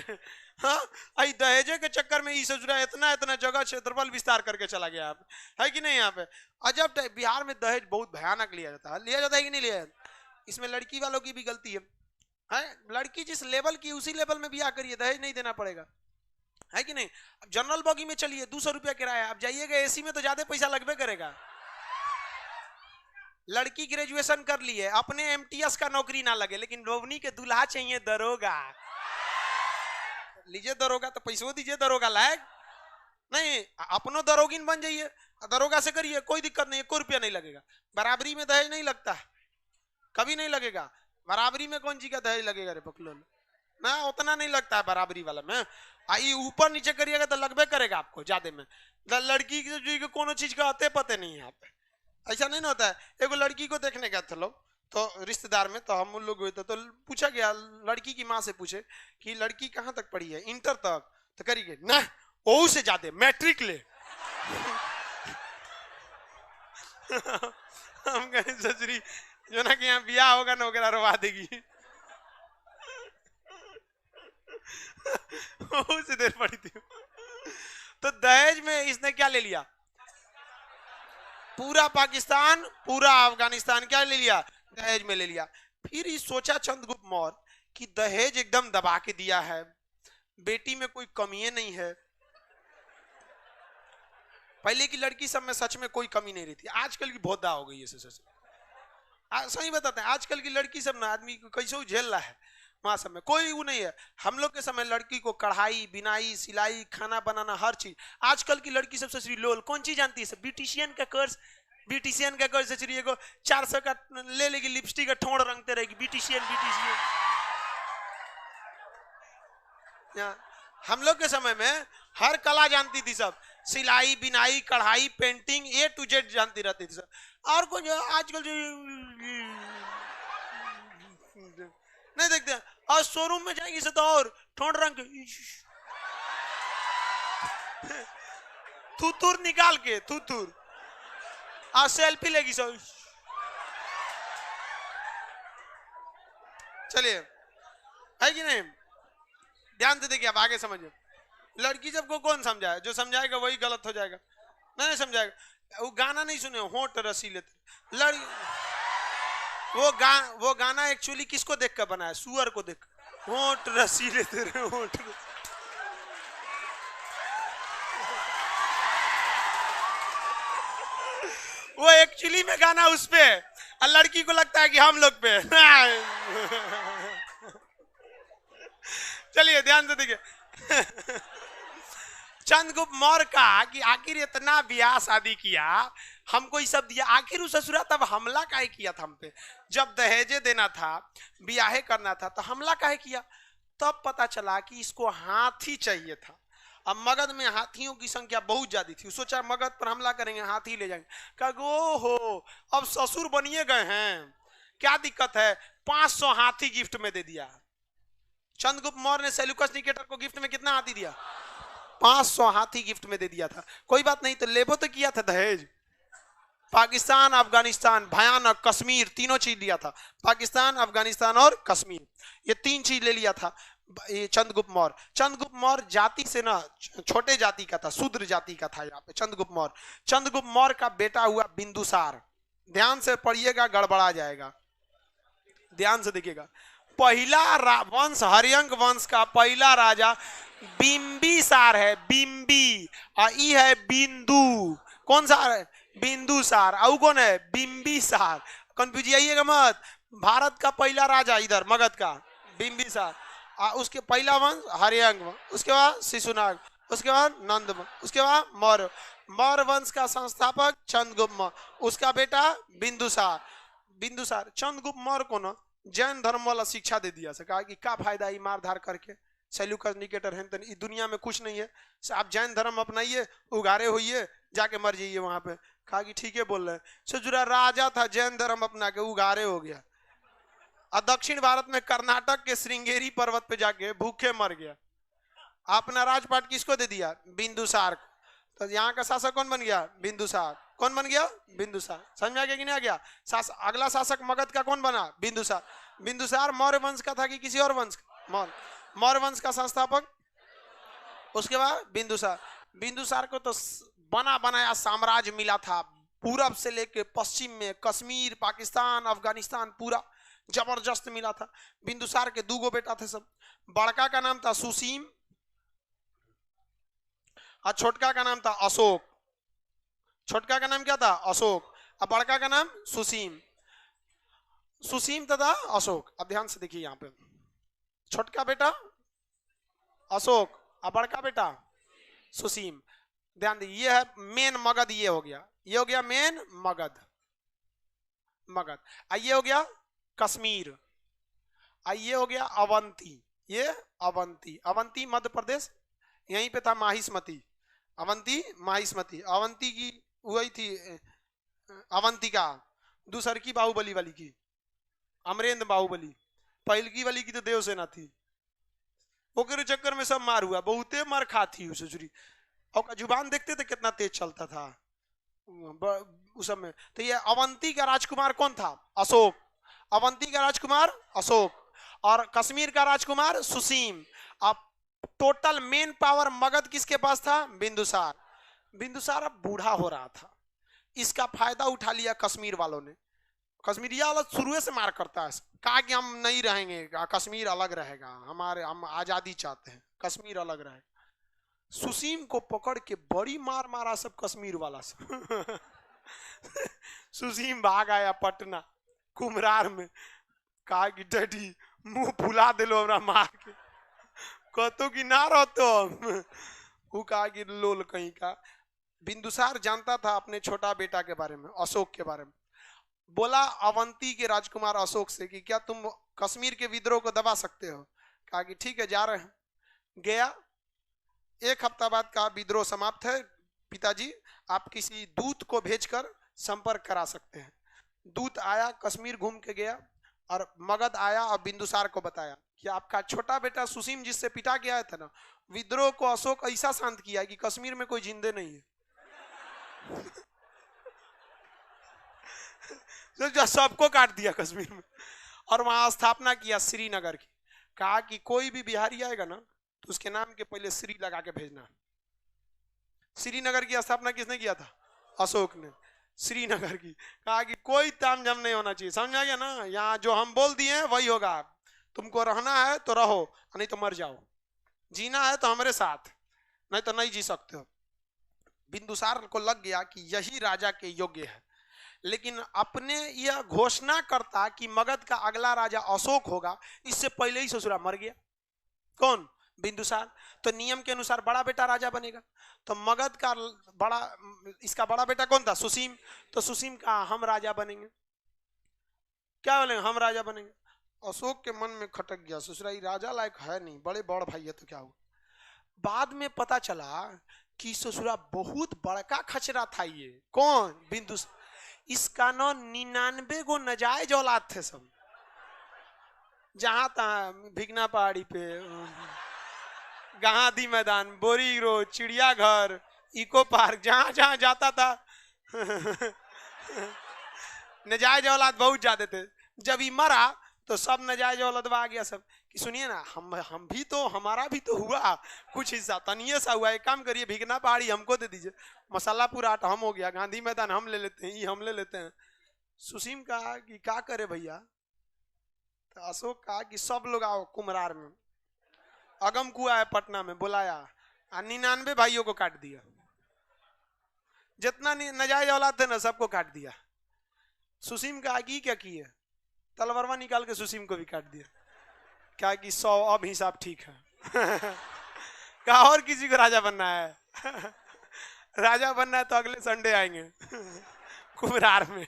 [SPEAKER 1] हाँ, दहेजे के चक्कर में इतना इतना जगह क्षेत्रफल विस्तार करके चला गया आप, है कि नहीं? यहाँ पे अजब बिहार में दहेज बहुत भयानक लिया जाता है कि नहीं लिया जाता? इसमें लड़की वालों की भी गलती है। लड़की जिस लेवल की उसी लेवल में ब्याह करिए, दहेज नहीं देना पड़ेगा, है कि नहीं? अब जनरल बॉगी में चलिए 200 रुपया किराया, अब जाइएगा एसी में तो ज्यादा पैसा लगभग करेगा। लड़की ग्रेजुएशन कर ली है, अपने एमटीएस का नौकरी ना लगे, लेकिन रोवनी के दूल्हा चाहिए दरोगा। लीजिए दरोगा, तो पैसों दीजिए दरोगा लायक नहीं, अपनो दरोगिन बन जाइए, दरोगा से करिए, कोई दिक्कत नहीं है, कोई रुपया नहीं लगेगा। बराबरी में दहेज नहीं लगता है, कभी नहीं लगेगा। बराबरी में कौन सी का दहेज लगेगा रे पकलोल? ना, उतना नहीं लगता है बराबरी वाला में। आई ऊपर नीचे करिएगा तो लगभग करेगा आपको ज्यादा में। लड़की की कोनो चीज का अते पते नहीं है यहाँ पे, ऐसा नहीं ना होता है। एगो लड़की को देखने गए थे लोग, तो रिश्तेदार में, तो हम लोग हुए थे, तो पूछा गया लड़की की माँ से, पूछे कि लड़की कहाँ तक पढ़ी है? इंटर तक। तो करी गए ना, ओ से ज्यादा मैट्रिक ले। हम कहें ससुरी जो ना कि यहाँ ब्याह होगा ना वगैरह रोवा देगी। से देर पड़ी थी। तो दहेज में इसने क्या ले लिया? पूरा पाकिस्तान, पूरा अफगानिस्तान क्या ले लिया? दहेज में ले लिया। फिर ये सोचा चंद्रगुप्त मौर्य कि दहेज एकदम दबा के दिया है, बेटी में कोई कमी नहीं है। पहले की लड़की सब में सच में कोई कमी नहीं रहती, आजकल की बहुत दा हो गई है। सही बताते हैं, आजकल की लड़की सब ना आदमी को कैसे झेल रहा है, वहां सब में कोई वो नहीं है। हम लोग के समय लड़की को कढ़ाई, बिनाई, सिलाई, खाना बनाना, हर चीज। आजकल की लड़की सब ससुरी लोल कौन चीज जानती है? ब्यूटिशियन का कोर्स, ब्यूटिशियन का कोर्स ससुरी को 400 का ले लेगी, लिपस्टिक का ठोड़ रंगते रहेगी, ब्यूटिशियन ब्यूटिशियन। हम लोग के समय में हर कला जानती थी सब, सिलाई, बिनाई, कढ़ाई, पेंटिंग, ए टू जेड जानती रहती थी सब। और कुछ आजकल जो नहीं देखते, और शोरूम में जाएंगे से तो और ठोड़ रंग थूथूर निकाल के थूथूर, और सेल्फी लेगी सब। चलिए, है कि नहीं? ध्यान से देखिए, अब आगे समझिए। लड़की सबको कौन समझाए? जो समझाएगा वही गलत हो जाएगा, नहीं समझाएगा। वो गाना नहीं सुने, होंठ रसीले लड़की, वो गाना एक्चुअली किसको देख कर बना है? सुअर को देख, होंठ रसीले तेरे होंठ। वो एक्चुअली में गाना उस पे, और लड़की को लगता है कि हम लोग पे। चलिए ध्यान से देखिए। चंद्रगुप्त मौर्य का कि आखिर इतना ब्याह शादी किया, हमको ये सब दिया, आखिर उस ससुरा तब हमला काहे किया था हम पे? जब दहेजे देना था, ब्याहे करना था, तो हमला काहे किया? तब पता चला कि इसको हाथी चाहिए था। अब मगध में हाथियों की संख्या बहुत ज्यादा थी, सोचा मगध पर हमला करेंगे, हाथी ले जाएंगे। कहा हो अब ससुर बनिए गए हैं, क्या दिक्कत है? 500 हाथी गिफ्ट में दे दिया। चंद्रगुप्त मौर्य ने सेल्यूकस निकेटर को गिफ्ट में कितना हाथी दिया? 500 हाथी गिफ्ट में दे दिया था। कोई बात नहीं, तो लेबो तो किया था दहेज। पाकिस्तान, अफगानिस्तान, भयानक, कश्मीर, तीनों चीज लिया था। पाकिस्तान, अफगानिस्तान और कश्मीर, ये 3 चीज ले लिया था ये चंद्रगुप्त मौर्य। चंद्रगुप्त मौर्य जाति से ना छोटे जाति का था, शूद्र जाति का था। यहाँ पे चंद्रगुप्त मौर्य, चंद्रगुप्त मौर्य का बेटा हुआ बिंदुसार। ध्यान से पढ़िएगा, गड़बड़ा जाएगा, ध्यान से देखिएगा। पहला वंश हर्यंक वंश का पहला राजा बिंबिसार है, बिंबी, और ई है बिंदु। कौन सा है? बिंदुसार। और कौन है? बिंबिसार। कंफ्यूज आइएगा मत। भारत का पहला राजा इधर मगध का बिंबिसार, उसके पहला वंश हर्यंक, उसके बाद शिशुनाग, उसके बाद नंद, उसके बाद मौर्य। मौर्य वंश का संस्थापक चंद्रगुप्त, उसका बेटा बिंदुसार। बिंदुसार चंद्रगुप्त मौर्य को ना जैन धर्म वाला शिक्षा दे दिया से, कहा कि क्या फायदा है मार धार करके, सेल्यूकस निकेटर है इस दुनिया में कुछ नहीं है, आप जैन धर्म अपनाइए, उगारे होइए, जाके मर जाइए वहां पे। कहा कि ठीक है बोल रहे हैं। सजुरा राजा था, जैन धर्म अपना के उगारे हो गया, और दक्षिण भारत में कर्नाटक के श्रृंगेरी पर्वत पे जाके भूखे मर गया। अपना राजपाट किसको दे दिया? बिंदुसार को। तो यहाँ का शासक कौन बन गया? बिंदुसार। कौन बन गया? बिंदुसार। समझ में आ गया कि नहीं आ गया? अगला शासक मगध का कौन बना? बिंदुसार। बिंदुसार मौर्य वंश का था कि किसी और वंश का? मौर्य वंश का संस्थापक। उसके बाद बिंदुसार। बिंदुसार को तो बना बनाया साम्राज्य मिला था, पूरब से लेके पश्चिम में, कश्मीर, पाकिस्तान, अफगानिस्तान, पूरा जबरदस्त मिला था। बिंदुसार के दो बेटा थे सब। बड़का का नाम था सुसीम और छोटका का नाम था अशोक। छोटका का नाम क्या था? अशोक। और बड़का का नाम सुसीम। सुसीम तथा अशोक। अब ध्यान से देखिए यहाँ पे, छोटका बेटा अशोक और बड़का बेटा सुसीम। ध्यान दीजिए, ये है मेन मगध, ये हो गया, ये हो गया मेन मगध, मगध। ये हो गया कश्मीर, ये हो गया अवंती, ये अवंती। अवंती मध्य प्रदेश, यहीं पे था माहिष्मती, अवंती माहिष्मती। अवंती की वही थी अवंतिका, दूसर की बाहुबली वाली की, अमरेंद्र बाहुबली। पहलकी वाली की तो देवसेना थी, ओकरे चक्कर में सब मार हुआ, बहुते मार खाती उस ससुरी। और जुबान देखते थे कितना तेज चलता था उस समय। तो ये अवंती का राजकुमार कौन था? अशोक। अवंती का राजकुमार अशोक और कश्मीर का राजकुमार सुसीम। अब टोटल मेन पावर मगध किसके पास था? बिंदुसार। बिंदुसार अब बूढ़ा हो रहा था, इसका फायदा उठा लिया कश्मीर वालों ने। कश्मीरिया वाला शुरू से मार करता है, कहा कि हम नहीं रहेंगे, कश्मीर अलग रहेगा, हम आजादी चाहते हैं, कश्मीर अलग रहेगा। सुसीम को पकड़ के बड़ी मार मारा सब कश्मीर वाला सब। सुसीम भाग आया पटना कुमरार में, कहा कि डैडी मुंह फुला दिलो हमरा मार के, कहतो कि ना रहतो। वो कहा कि लोल कहीं का। बिंदुसार जानता था अपने छोटा बेटा के बारे में, अशोक के बारे में। बोला अवंती के राजकुमार अशोक से कि क्या तुम कश्मीर के विद्रोह को दबा सकते हो? कहा कि ठीक है, जा रहे हैं। गया, एक हफ्ता बाद का विद्रोह समाप्त है पिताजी, आप किसी दूत को भेजकर संपर्क करा सकते हैं। दूत आया, कश्मीर घूम के गया और मगध आया और बिंदुसार को बताया कि आपका छोटा बेटा सुसीम जिससे पिटा के आया था ना, विद्रोह को अशोक ऐसा शांत किया कि कश्मीर में कोई जिंदे नहीं है। सबको काट दिया कश्मीर में, और वहां स्थापना किया श्रीनगर की। कहा कि कोई भी बिहारी आएगा ना तो उसके नाम के पहले श्री लगा के भेजना। श्रीनगर की स्थापना किसने किया था? अशोक ने, श्रीनगर की। कहा कि कोई तामझाम नहीं होना चाहिए, समझ आ गया ना? यहाँ जो हम बोल दिए हैं वही होगा, तुमको रहना है तो रहो, नहीं तो मर जाओ, जीना है तो हमारे साथ, नहीं तो नहीं जी सकते हो। बिंदुसार को लग गया कि यही राजा के योग्य है, लेकिन अपने यह घोषणा करता कि मगध का अगला राजा अशोक होगा, इससे पहले ही ससुरा मर गया। कौन? बिंदुसार। तो नियम के अनुसार बड़ा बेटा राजा बनेगा, तो मगध का बड़ा, इसका बड़ा बेटा कौन था? सुसीम। तो सुसीम का हम राजा बनेंगे, क्या बोलेंगे? हम राजा बनेंगे। अशोक के मन में खटक गया, ससुरा राजा लायक है नहीं, बड़े बड़ भाई है तो क्या हुआ। बाद में पता चला कि ससुरा बहुत बड़का खचरा था ये। कौन? बिंदुसार। इसका ना 99 गो नजायज औलाद थे सब, जहां तहां, भिगना पहाड़ी पे, गांधी मैदान, बोरी रोड, चिड़ियाघर, इको पार्क, जहां जहां जाता था नजायज औलाद बहुत ज्यादा थे। जब ये मरा तो सब नजायज औलाद आ गया सब कि सुनिए ना, हम भी तो, हमारा भी तो हुआ कुछ हिस्सा, तनिए सा हुआ, एक काम करिए, भिगना पहाड़ी हमको दे दीजिए, मसालापुर आटा हम हो गया, गांधी मैदान हम ले लेते हैं, ये हम ले लेते हैं। सुसीम कहा कि क्या करे भैया, तो अशोक कहा कि सब लोग आओ कुम्हरार में। अगम कुआ है पटना में, बुलाया, 99 भाइयों को काट दिया। जितना नजायज औलाद थे ना सबको काट दिया। सुसीम का आगे क्या किए, तलवारवा निकाल के सुसीम को भी काट दिया। क्या कि 100 अब हिसाब ठीक है। कहा और किसी को राजा बनना है। राजा बनना है तो अगले संडे आएंगे। कुम्हरार में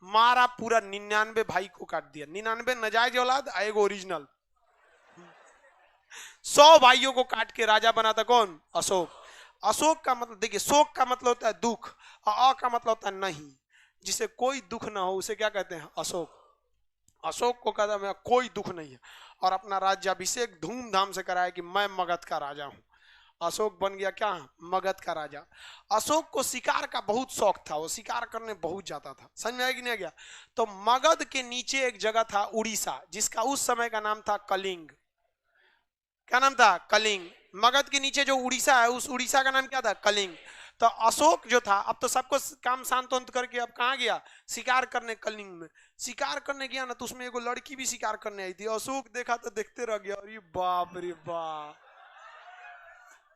[SPEAKER 1] मारा, पूरा 99 भाई को काट दिया। 99 नजायज औलाद, एगो ओरिजिनल। 100 भाइयों को काट के राजा बना था कौन, अशोक। अशोक का मतलब देखिए, शोक का मतलब होता है दुख, और का मतलब होता है नहीं। जिसे कोई दुख ना हो उसे क्या कहते हैं, अशोक। अशोक को कहता है कोई दुख नहीं है, और अपना राज्याभिषेक धूमधाम से कराया कि मैं मगध का राजा हूं। अशोक बन गया क्या, मगध का राजा। अशोक को शिकार का बहुत शौक था, वो शिकार करने बहुत जाता था। समझ में आया कि नहीं गया। तो मगध के नीचे एक जगह था उड़ीसा, जिसका उस समय का नाम था कलिंग। क्या नाम था, कलिंग। मगध के नीचे जो उड़ीसा है, उस उड़ीसा का नाम क्या था, कलिंग। तो अशोक जो था, अब तो सबको काम शांत करके अब कहाँ गया, शिकार करने कलिंग में। शिकार करने गया ना, तो उसमें एगो लड़की भी शिकार करने आई थी। अशोक देखा तो देखते रह गया, अरे बाप रे बाप।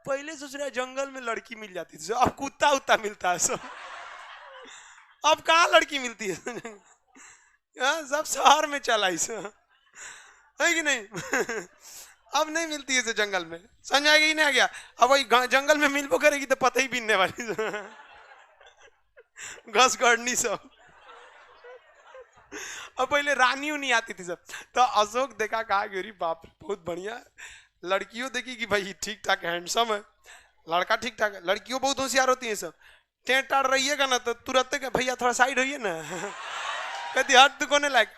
[SPEAKER 1] पहले सोच रहा जंगल में लड़की मिल जाती थी, अब कुत्ता उत्ता मिलता है सब। अब कहाँ लड़की मिलती है। सब शहर में चला है कि नहीं। अब नहीं मिलती है जंगल में, समझ आएगी ही नहीं आ गया। अब वही जंगल में मिलबो करेगी तो पता ही बीनने वाली। घस गड़नी सब। अब पहले रानी नहीं आती थी सब। तो अशोक देखा, कहा अरे बाप बहुत बढ़िया। लड़कियों देखी कि भाई ठीक ठाक हैंडसम है, लड़का ठीक ठाक है। लड़कियों बहुत होशियार होती है सब। टेंट टाड़ रहिएगा ना तो तुरंत भैया थोड़ा साइड होइए ना। कहती हट तू कोने लायक,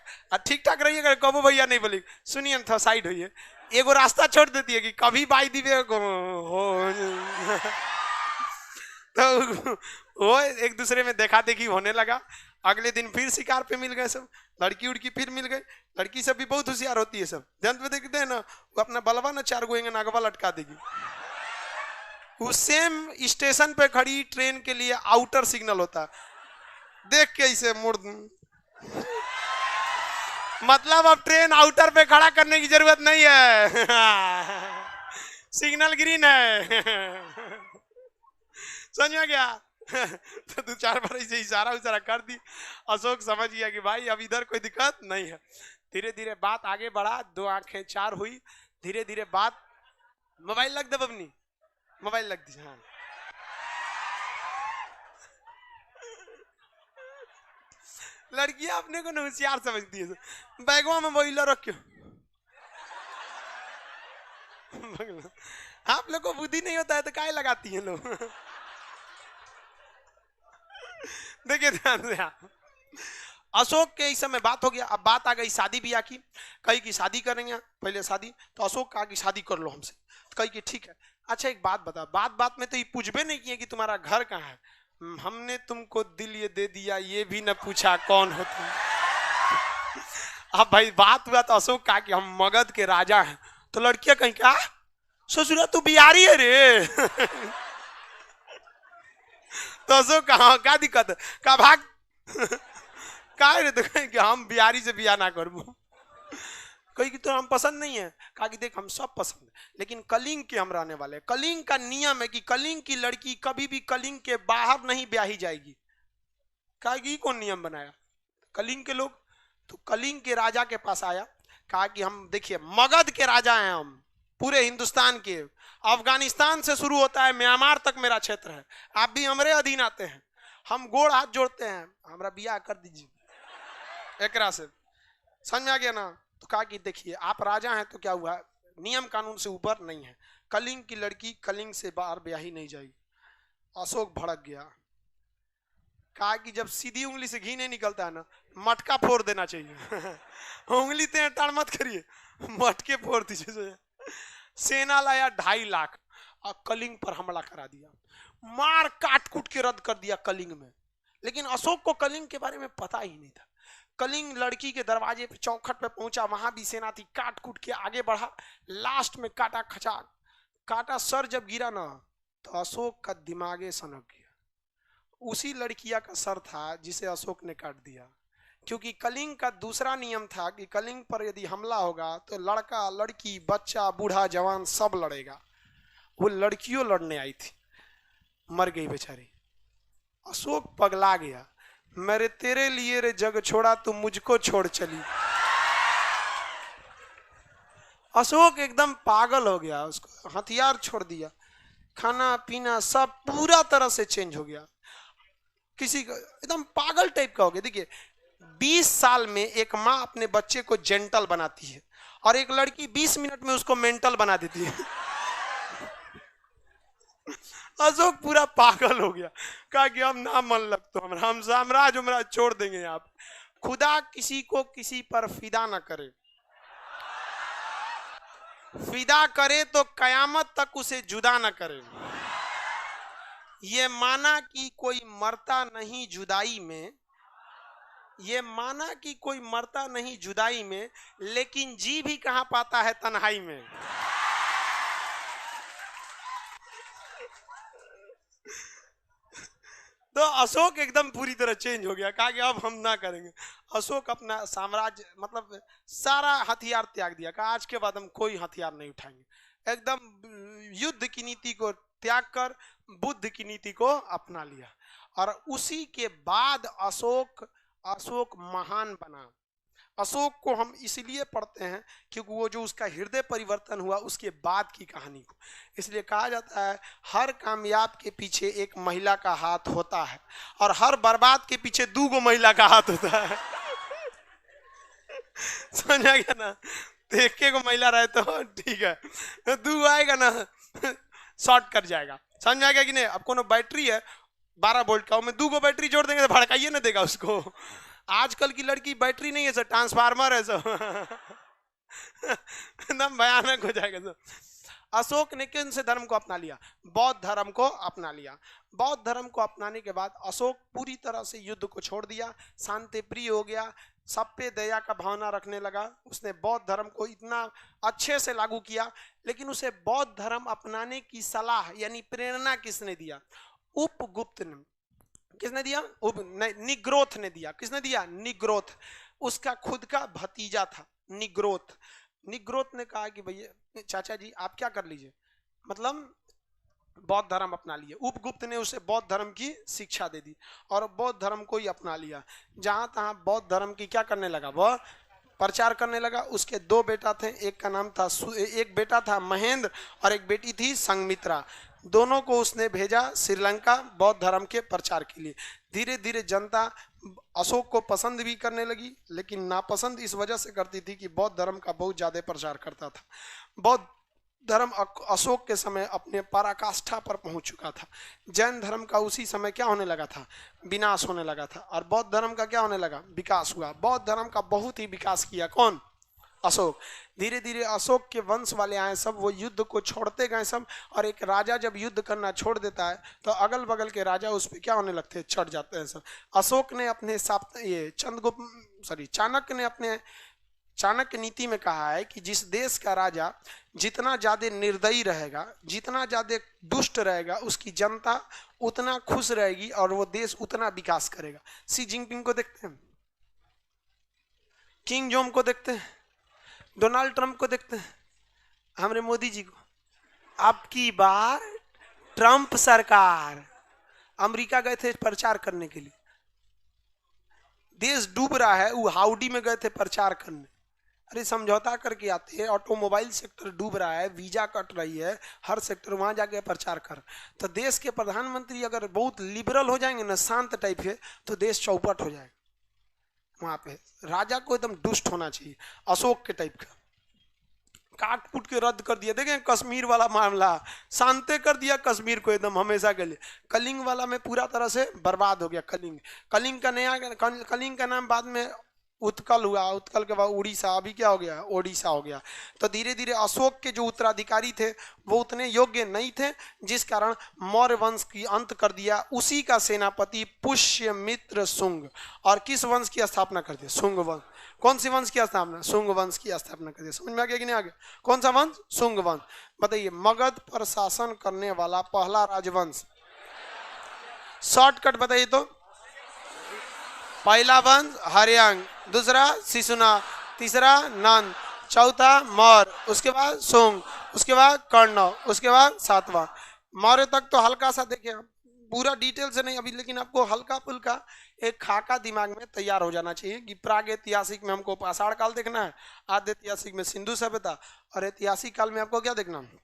[SPEAKER 1] ठीक ठाक रहिएगा कबो भैया नहीं बोली, सुनिए ना थोड़ा साइड होइए। एगो रास्ता छोड़ देती है कि कभी बाई दिवे हो। तो वो एक दूसरे में देखा देखी होने लगा। अगले दिन फिर शिकार पे मिल गए सब, लड़की उड़की फिर मिल गए। लड़की सब भी बहुत होशियार होती है सब, ध्यान पे देखते हैं ना, वो अपना बलवा ना 4 गो नागवा लटका देगी। उस सेम स्टेशन पे खड़ी ट्रेन के लिए आउटर सिग्नल होता है, देख के इसे मुड़। मतलब अब ट्रेन आउटर पे खड़ा करने की जरूरत नहीं है। सिग्नल ग्रीन है। समझ में गया। तो 2-4 बार इसे इशारा उशारा कर दी। अशोक समझ गया कि भाई अब इधर कोई दिक्कत नहीं है। धीरे धीरे बात आगे बढ़ा, 2 आंखें 4 हुई। धीरे धीरे बात, मोबाइल लग दे बबनी, मोबाइल लग दी। हाँ, लड़कियां अपने को होशियार समझती है। बैगवा में मोबाइल रखो। आप लोग को बुद्धि नहीं होता है तो काय लगाती हैं लोग। देखिए ध्यान से, अशोक के इस समय बात हो गया। अब बात आ गई शादी ब्याह की। कही की शादी करेंगे पहले शादी, तो अशोक कहा कि शादी कर लो हमसे। तो कही कि ठीक है। अच्छा एक बात बता, बात बात में तो ये पूछबे नहीं किए कि तुम्हारा घर कहाँ है, हमने तुमको दिल ये दे दिया ये भी न पूछा कौन हो तुम। अब भाई बात हुआ तो अशोक कहा कि हम मगध के राजा हैं। तो लड़कियां कहीं क्या, ससुरा तू बिहारी है रे। तो अशोक कहा क्या दिक्कत है, का भाग। का रे, तो कहीं कि हम बिहारी से बिया ना करूं। कहीं कि तो हम पसंद नहीं है। कहा कि देख हम सब पसंद है, लेकिन कलिंग के हम रहने वाले। कलिंग का नियम है कि कलिंग की लड़की कभी भी कलिंग के बाहर नहीं ब्याही जाएगी। कहा कि कौन नियम बनाया, कलिंग के लोग। तो कलिंग के राजा के पास आया, कहा कि हम देखिए मगध के राजा हैं, हम पूरे हिंदुस्तान के, अफगानिस्तान से शुरू होता है म्यांमार तक मेरा क्षेत्र है, आप भी हमारे अधीन आते हैं, हम गोड़ हाथ जोड़ते हैं, हमारा बियाह कर दीजिए एकरा से। समझ में आ गया ना। तो कहा कि देखिए आप राजा हैं तो क्या हुआ, नियम कानून से ऊपर नहीं है, कलिंग की लड़की कलिंग से बाहर ब्याही नहीं जाएगी। अशोक भड़क गया, कहा कि जब सीधी उंगली से घी नहीं निकलता है ना, मटका फोड़ देना चाहिए। उंगली ते टाड़ मत करिए, मटके फोड़ दीजिए। सेना लाया 2.5 लाख और कलिंग पर हमला करा दिया, मार काट कूट के रद्द कर दिया कलिंग में। लेकिन अशोक को कलिंग के बारे में पता ही नहीं था। कलिंग लड़की के दरवाजे पे चौखट पे पहुंचा, वहां भी सेना थी, काट कूट के आगे बढ़ा, लास्ट में काटा खचा, काटा सर जब गिरा ना तो अशोक का दिमागे सनक गया। उसी लड़किया का सर था जिसे अशोक ने काट दिया। क्योंकि कलिंग का दूसरा नियम था कि कलिंग पर यदि हमला होगा तो लड़का लड़की बच्चा बूढ़ा जवान सब लड़ेगा। वो लड़कियों लड़ने आई थी, मर गई बेचारी। अशोक पगला गया, मेरे तेरे लिए रे जग छोड़ा तू मुझको छोड़ चली। अशोक एकदम पागल हो गया, उसको हथियार छोड़ दिया, खाना पीना सब पूरा तरह से चेंज हो गया, किसी का एकदम पागल टाइप का हो गया। देखिए 20 साल में एक माँ अपने बच्चे को जेंटल बनाती है और एक लड़की 20 मिनट में उसको मेंटल बना देती है। अशोक पूरा पागल हो गया, कहा कि हम ना मन लगता, हम साम्राज्य उमरा छोड़ देंगे यहाँ पे। खुदा किसी को किसी पर फिदा ना करे, फिदा करे तो कयामत तक उसे जुदा ना करे। ये माना कि कोई मरता नहीं जुदाई में, ये माना कि कोई मरता नहीं जुदाई में, लेकिन जी भी कहां पाता है तन्हाई में। तो अशोक एकदम पूरी तरह चेंज हो गया, कहा कि अब हम ना करेंगे। अशोक अपना साम्राज्य मतलब सारा हथियार त्याग दिया, कहा आज के बाद हम कोई हथियार नहीं उठाएंगे। एकदम युद्ध की नीति को त्याग कर बुद्ध की नीति को अपना लिया और उसी के बाद अशोक महान बना। अशोक को हम इसलिए पढ़ते हैं क्योंकि वो जो उसका हृदय परिवर्तन हुआ उसके बाद की कहानी को, इसलिए कहा जाता है हर कामयाब के पीछे एक महिला का हाथ होता है और हर बर्बाद के पीछे 2 महिला का हाथ होता है। समझ आ गया ना? देख के को महिला रहे तो ठीक है, 2 आएगा ना शॉर्ट कर जाएगा। समझ में आ गया कि नहीं? अब कोनो बैटरी है 12 वोल्ट का, में 2 बैटरी जोड़ देंगे तो भड़काइए ना देगा उसको। आजकल की लड़की बैटरी नहीं है सर, ट्रांसफार्मर है सर। एकदम भयानक हो जाएगा सर। अशोक ने किन से धर्म को अपना लिया? बौद्ध धर्म को अपना लिया। बौद्ध धर्म को अपनाने के बाद अशोक पूरी तरह से युद्ध को छोड़ दिया, शांति प्रिय हो गया, सब पे दया का भावना रखने लगा। उसने बौद्ध धर्म को इतना अच्छे से लागू किया, लेकिन उसे बौद्ध धर्म अपनाने की सलाह यानी प्रेरणा किसने दिया? उपगुप्त ने। किसने दिया? निग्रोथ ने दिया। किसने दिया? निग्रोथ। उसका खुद का भतीजा था निग्रोथ। निग्रोथ ने कहा कि भैया चाचा जी आप क्या कर लीजिए, मतलब बौद्ध धर्म अपना लिए। उपगुप्त ने उसे बौद्ध धर्म की शिक्षा दे दी और बौद्ध धर्म को ही अपना लिया। जहां तहां बौद्ध धर्म की क्या करने लगा? वह प्रचार करने लगा। उसके 2 बेटा थे, एक का नाम था एक बेटा था महेंद्र और एक बेटी थी संघमित्रा। दोनों को उसने भेजा श्रीलंका बौद्ध धर्म के प्रचार के लिए। धीरे धीरे जनता अशोक को पसंद भी करने लगी, लेकिन नापसंद इस वजह से करती थी कि बौद्ध धर्म का बहुत ज्यादा प्रचार करता था। बौद्ध धर्म अशोक के समय अपने पराकाष्ठा पर पहुंच चुका था। जैन धर्म का उसी समय क्या होने लगा था? विनाश होने लगा था। और बौद्ध धर्म का क्या होने लगा? विकास हुआ। बौद्ध धर्म का बहुत ही विकास किया कौन? अशोक। धीरे धीरे अशोक के वंश वाले आए सब, वो युद्ध को छोड़ते गए सब। और एक राजा जब युद्ध करना छोड़ देता है तो अगल बगल के राजा उस पर क्या होने लगते हैं? चढ़ जाते हैं सब। अशोक ने अपने चाणक्य ने अपने चाणक्य नीति में कहा है कि जिस देश का राजा जितना ज्यादा निर्दयी रहेगा, जितना ज्यादा दुष्ट रहेगा, उसकी जनता उतना खुश रहेगी और वो देश उतना विकास करेगा। शी जिनपिंग को देखते हैं, किंग जोम को देखते हैं, डोनाल्ड ट्रंप को देखते हैं, हमारे मोदी जी को। अब की बार ट्रंप सरकार अमेरिका गए थे प्रचार करने के लिए। देश डूब रहा है, वो हाउडी में गए थे प्रचार करने। अरे समझौता करके आते हैं, ऑटोमोबाइल सेक्टर डूब रहा है, वीजा कट रही है, हर सेक्टर, वहां जाके प्रचार कर। तो देश के प्रधानमंत्री अगर बहुत लिबरल हो जाएंगे ना, शांत टाइप के, तो देश चौपट हो जाएगा। वहां पे राजा को एकदम दुष्ट होना चाहिए, अशोक के टाइप का। काट कूट के रद्द कर दिया। देखें कश्मीर वाला मामला, शांति कर दिया कश्मीर को एकदम हमेशा के लिए। कलिंग वाला में पूरा तरह से बर्बाद हो गया। कलिंग का नाम बाद में उत्कल हुआ, उत्कल के बाद उड़ीसा, अभी क्या हो गया? ओडिशा हो गया। तो धीरे धीरे अशोक के जो उत्तराधिकारी थे वो उतने योग्य नहीं थे, जिस कारण मौर्य वंश की अंत कर दिया। उसी का सेनापति पुष्यमित्र शुंग। और किस वंश की स्थापना कर दिया? शुंग वंश। कौन सी वंश की स्थापना? शुंग वंश की स्थापना कर दिया। समझ में आ गया कि नहीं आ गया? कौन सा वंश? शुंग वंश। बताइए, मगध पर शासन करने वाला पहला राजवंश। शॉर्टकट बताइए तो। पहला वंश हर्यंग, दूसरा शिशुना, तीसरा नंद, चौथा मौर्य, उसके बाद सुंग, उसके बाद कर्ण, उसके बाद सातवां। मौर्य तक तो हल्का सा देखें, पूरा डिटेल से नहीं अभी, लेकिन आपको हल्का फुल्का एक खाका दिमाग में तैयार हो जाना चाहिए कि प्राग ऐतिहासिक में हमको पाषाण काल देखना है, आद्य ऐतिहासिक में सिंधु सभ्यता, और ऐतिहासिक काल में आपको क्या देखना है?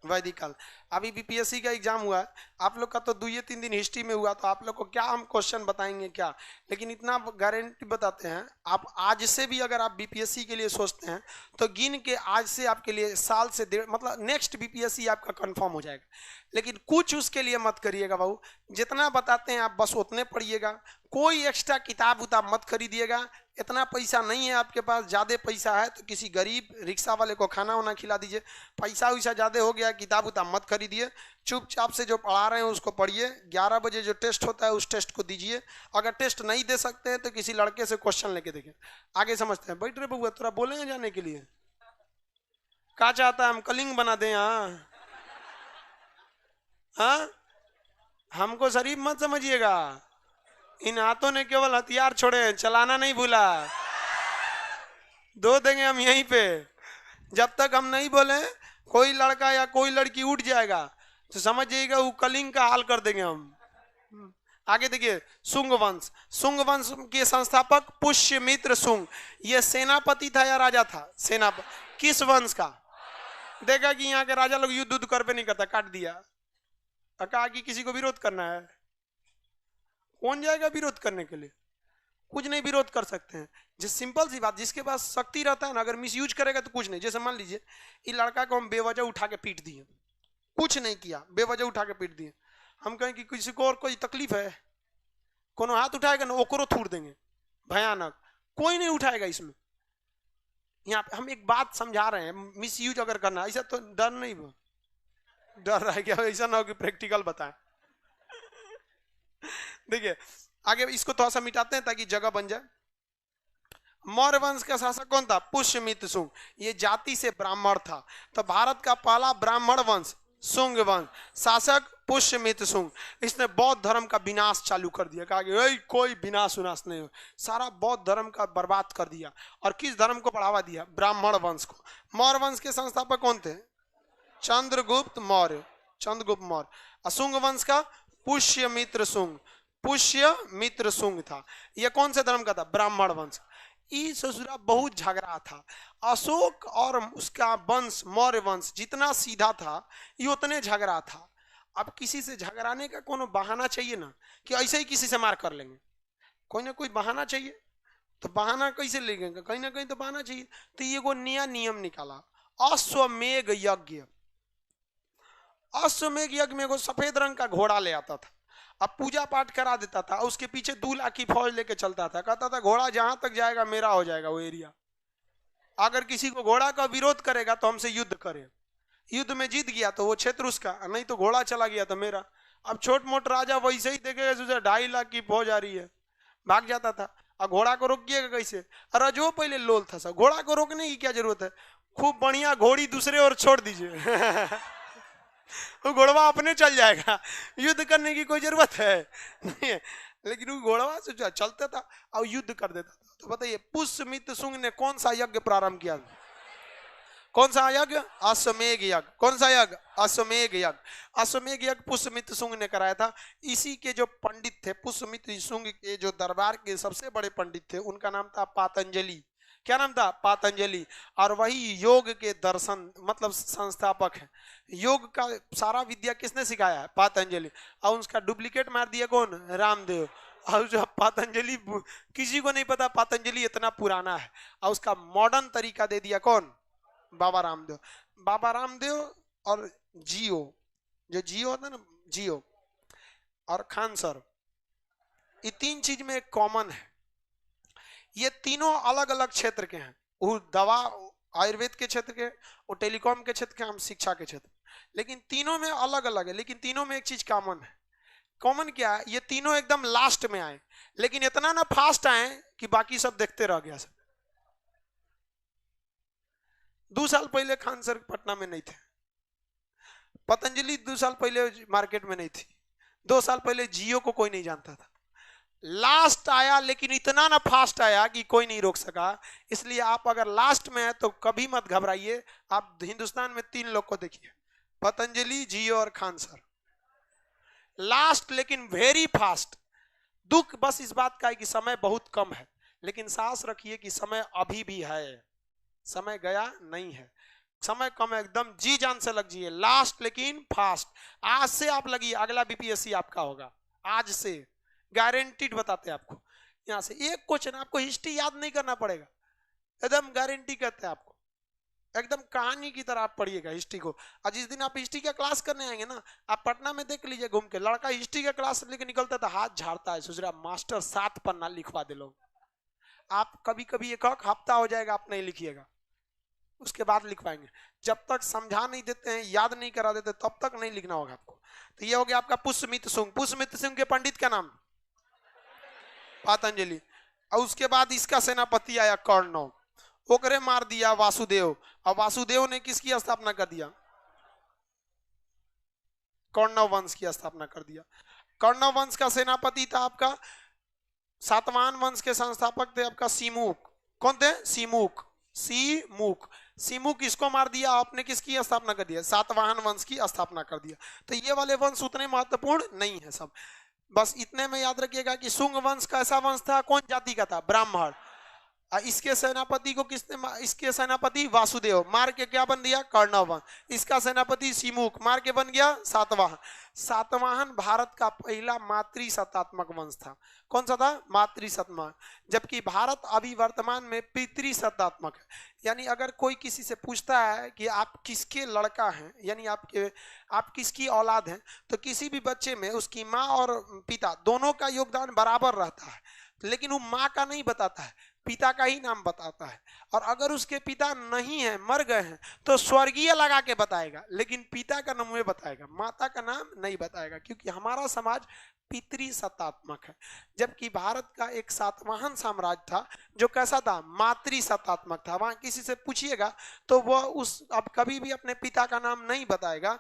[SPEAKER 1] वैदिक काल। अभी बीपीएससी का एग्जाम हुआ है, आप लोग का तो 2-3 दिन हिस्ट्री में हुआ, तो आप लोग को क्या हम क्वेश्चन बताएंगे क्या, लेकिन इतना गारंटी बताते हैं, आप आज से भी अगर आप बीपीएससी के लिए सोचते हैं तो गिन के आज से आपके लिए साल से डेढ़, मतलब नेक्स्ट बीपीएससी आपका कंफर्म हो जाएगा। लेकिन कुछ उसके लिए मत करिएगा बाबू, जितना बताते हैं आप बस उतने पढ़िएगा, कोई एक्स्ट्रा किताब उताब मत खरीदिएगा। इतना पैसा नहीं है आपके पास, ज़्यादा पैसा है तो किसी गरीब रिक्शा वाले को खाना वाना खिला दीजिए। पैसा वैसा ज़्यादा हो गया, किताब उताब मत खरीदिए, चुपचाप से जो पढ़ा रहे हैं उसको पढ़िए। 11 बजे जो टेस्ट होता है उस टेस्ट को दीजिए। अगर टेस्ट नहीं दे सकते हैं तो किसी लड़के से क्वेश्चन लेके देखें, आगे समझते हैं। बैठ रहे बउआ, थोड़ा बोले हैं जाने के लिए, क्या चाहता है हम कलिंग बना दें? हाँ, हमको शरीफ मत समझिएगा, इन हाथों ने केवल हथियार छोड़े हैं, चलाना नहीं भूला। दो देंगे हम यहीं पे, जब तक हम नहीं बोले कोई लड़का या कोई लड़की उठ जाएगा तो समझ जाइएगा वो कलिंग का हाल कर देंगे हम। आगे देखिए, सुंग वंश। सुंग वंश के संस्थापक पुष्यमित्र सुंग, ये सेनापति था या राजा था? सेनापति। किस वंश का? देखा कि यहाँ के राजा लोग युद्ध कर पे नहीं करता, काट दिया। कहा कि किसी को विरोध करना है, कौन जाएगा विरोध करने के लिए? कुछ नहीं विरोध कर सकते हैं। जिस सिंपल सी बात, जिसके पास शक्ति रहता है ना, अगर मिस यूज करेगा तो कुछ नहीं। जैसे मान लीजिए ये लड़का को हम बेवजह उठा के पीट दिए, कुछ नहीं किया, बेवजह उठा के पीट दिए, हम कहें कि किसी को और कोई तकलीफ है, कोनो हाथ उठाएगा ना ओकरो थूर देंगे, भयानक, कोई नहीं उठाएगा। इसमें यहाँ पे हम एक बात समझा रहे हैं, मिस यूज अगर करना, ऐसा तो डर नहीं, डर रहा है क्या? ऐसा ना हो कि प्रैक्टिकल बताएं। देखिए आगे इसको थोड़ा सा मिटाते हैं ताकि जगह बन जाए। मौर्य वंश का शासक कौन था? पुष्यमित्र सुंग। ये जाति से ब्राह्मण था, तो भारत का पहला ब्राह्मण वंश सुंग वंश, शासक पुष्यमित्र सुंग। इसने बौद्ध धर्म का विनाश चालू कर दिया, कहा कि कोई विनाश विनाश नहीं हो, सारा बौद्ध धर्म का बर्बाद कर दिया। और किस धर्म को बढ़ावा दिया? ब्राह्मण वंश को। मौर्य वंश के संस्थापक कौन थे? चंद्रगुप्त मौर्य, चंद्रगुप्त मौर्य। सुंग वंश का पुष्यमित्र सुंग, पुष्यमित्र सुंग था। यह कौन से धर्म का था? ब्राह्मण वंश। इस ससुरा बहुत झगड़ा था। अशोक और उसका वंश मौर्य वंश जितना सीधा था ये उतने झगड़ा था। अब किसी से झगड़ाने का कोनो बहाना चाहिए ना, कि ऐसे ही किसी से मार कर लेंगे, कोई ना कोई बहाना चाहिए। तो बहाना कैसे लेंगे? कहीं ना कहीं तो बहाना चाहिए। तो ये को नया नियम निकाला, अश्वमेघ यज्ञ। अश्वमेघ यज्ञ में वो सफेद रंग का घोड़ा ले आता था, अब पूजा पाठ करा देता था, उसके पीछे 2 लाख की फौज लेके चलता था, कहता था घोड़ा जहां तक जाएगा मेरा हो जाएगा वो एरिया। अगर किसी को घोड़ा का विरोध करेगा तो हमसे युद्ध करे, युद्ध में जीत गया तो वो क्षेत्र उसका, नहीं तो घोड़ा चला गया तो मेरा। अब छोट मोट राजा वैसे ही देखेगा 2.5 लाख की फौज आ रही है, भाग जाता था। और घोड़ा को रोकिएगा कैसे? अरे जो पहले लोल था सब, घोड़ा को रोकने की क्या जरूरत है? खूब बढ़िया घोड़ी दूसरे और छोड़ दीजिए वो घोड़वा अपने चल जाएगा, युद्ध करने की कोई जरूरत है नहीं है। लेकिन वो घोड़वा से चलता था और युद्ध कर देता था। तो बताइए पुष्यमित्र सुंग ने कौन सा यज्ञ प्रारंभ किया? कौन सा यज्ञ? अश्वमेघ यज्ञ। कौन सा यज्ञ? अश्वमेघ यज्ञ। अश्वमेघ यज्ञ पुष्यमित्र सुंग ने कराया था। इसी के जो पंडित थे, पुष्यमित्र सुंग के जो दरबार के सबसे बड़े पंडित थे, उनका नाम था पातंजलि। क्या नाम था? पातंजलि। और वही योग के दर्शन मतलब संस्थापक है। योग का सारा विद्या किसने सिखाया है? पातंजलि। और उसका डुप्लीकेट मार दिया कौन? रामदेव। और जो पातंजलि किसी को नहीं पता पातंजलि इतना पुराना है, और उसका मॉडर्न तरीका दे दिया कौन? बाबा रामदेव। बाबा रामदेव और जियो, जो जियो होता है ना, जियो और खान सर, ये 3 चीज में एक कॉमन है। ये तीनों अलग अलग क्षेत्र के हैं, वो दवा आयुर्वेद के क्षेत्र के, वो टेलीकॉम के क्षेत्र के, हम शिक्षा के क्षेत्र, लेकिन तीनों में अलग अलग है। लेकिन तीनों में एक चीज कॉमन है। कॉमन क्या है? ये तीनों एकदम लास्ट में आए, लेकिन इतना ना फास्ट आए कि बाकी सब देखते रह गया सब। 2 साल पहले खान सर पटना में नहीं थे, पतंजलि 2 साल पहले मार्केट में नहीं थी, 2 साल पहले जियो को कोई नहीं जानता था, लास्ट आया, लेकिन इतना ना फास्ट आया कि कोई नहीं रोक सका। इसलिए आप अगर लास्ट में है तो कभी मत घबराइए। आप हिंदुस्तान में 3 लोग को देखिए, पतंजलि, जियो और खान सर। लास्ट लेकिन वेरी फास्ट। दुख बस इस बात का है कि समय बहुत कम है, लेकिन सांस रखिए कि समय अभी भी है, समय गया नहीं है। समय कम है, एकदम जी जान से लग जाइए। लास्ट लेकिन फास्ट। आज से आप लगिए, अगला बीपीएससी आपका होगा आज से, गारंटीड बताते हैं आपको। यहां से एक क्वेश्चन आपको हिस्ट्री याद नहीं करना पड़ेगा, एकदम गारंटी कहते हैं आपको, एकदम कहानी की तरह आप पढ़िएगा हिस्ट्री को। और जिस दिन आप हिस्ट्री का क्लास करने आएंगे ना, आप पटना में देख लीजिए घूम के, लड़का हिस्ट्री का क्लास लेके निकलता था, हाथ झाड़ता है, सोच रहा मास्टर 7 पन्ना लिखवा दे लो। आप कभी कभी एक हफ्ता हो जाएगा आप नहीं लिखिएगा, उसके बाद लिखवाएंगे। जब तक समझा नहीं देते हैं, याद नहीं करा देते, तब तक नहीं लिखना होगा आपको। तो ये हो गया आपका पुष्यमित्र शुंग। पुष्यमित्र शुंग के पंडित का नाम पतंजलि। और उसके बाद इसका सेनापति आया कर्णव, ओकरे मार दिया वासुदेव। और वासुदेव ने किसकी स्थापना कर दिया? कर्णव वंश की स्थापना कर दिया। कर्णव वंश का सेनापति था आपका, सातवाहन वंश के संस्थापक थे आपका सीमुक। कौन थे? सीमुक। सीमुक। सीमुक इसको मार दिया, आपने किसकी स्थापना कर दिया? सातवाहन वंश की स्थापना कर दिया। तो ये वाले वंश उतने महत्वपूर्ण नहीं है सब, बस इतने में याद रखिएगा कि शुंग वंश कैसा वंश था, कौन जाति का था? ब्राह्मण। इसके सेनापति को किसने इसके सेनापति वासुदेव मार के क्या बन दिया? कर्णव वंश। इसका सेनापति सीमुक मार के बन गया सातवाहन। सातवाहन भारत का पहला मातृसत्तात्मक वंश था। कौन सा था? मातृसत्तात्मक। जबकि भारत अभी वर्तमान में पितृसत्तात्मक है। यानी अगर कोई किसी से पूछता है कि आप किसके लड़का हैं, यानी आप किसकी औलाद हैं, तो किसी भी बच्चे में उसकी माँ और पिता दोनों का योगदान बराबर रहता है, लेकिन वो माँ का नहीं बताता है, पिता का ही नाम बताता है। और अगर उसके पिता नहीं है, मर गए हैं, तो स्वर्गीय लगा के बताएगा, लेकिन पिता का नाम बताएगा, माता का नाम नहीं बताएगा, क्योंकि हमारा समाज पितृसत्तात्मक है। जबकि भारत का एक सातवाहन साम्राज्य था जो कैसा था? मातृसत्तात्मक था। वहां किसी से पूछिएगा तो वह अब कभी भी अपने पिता का नाम नहीं बताएगा।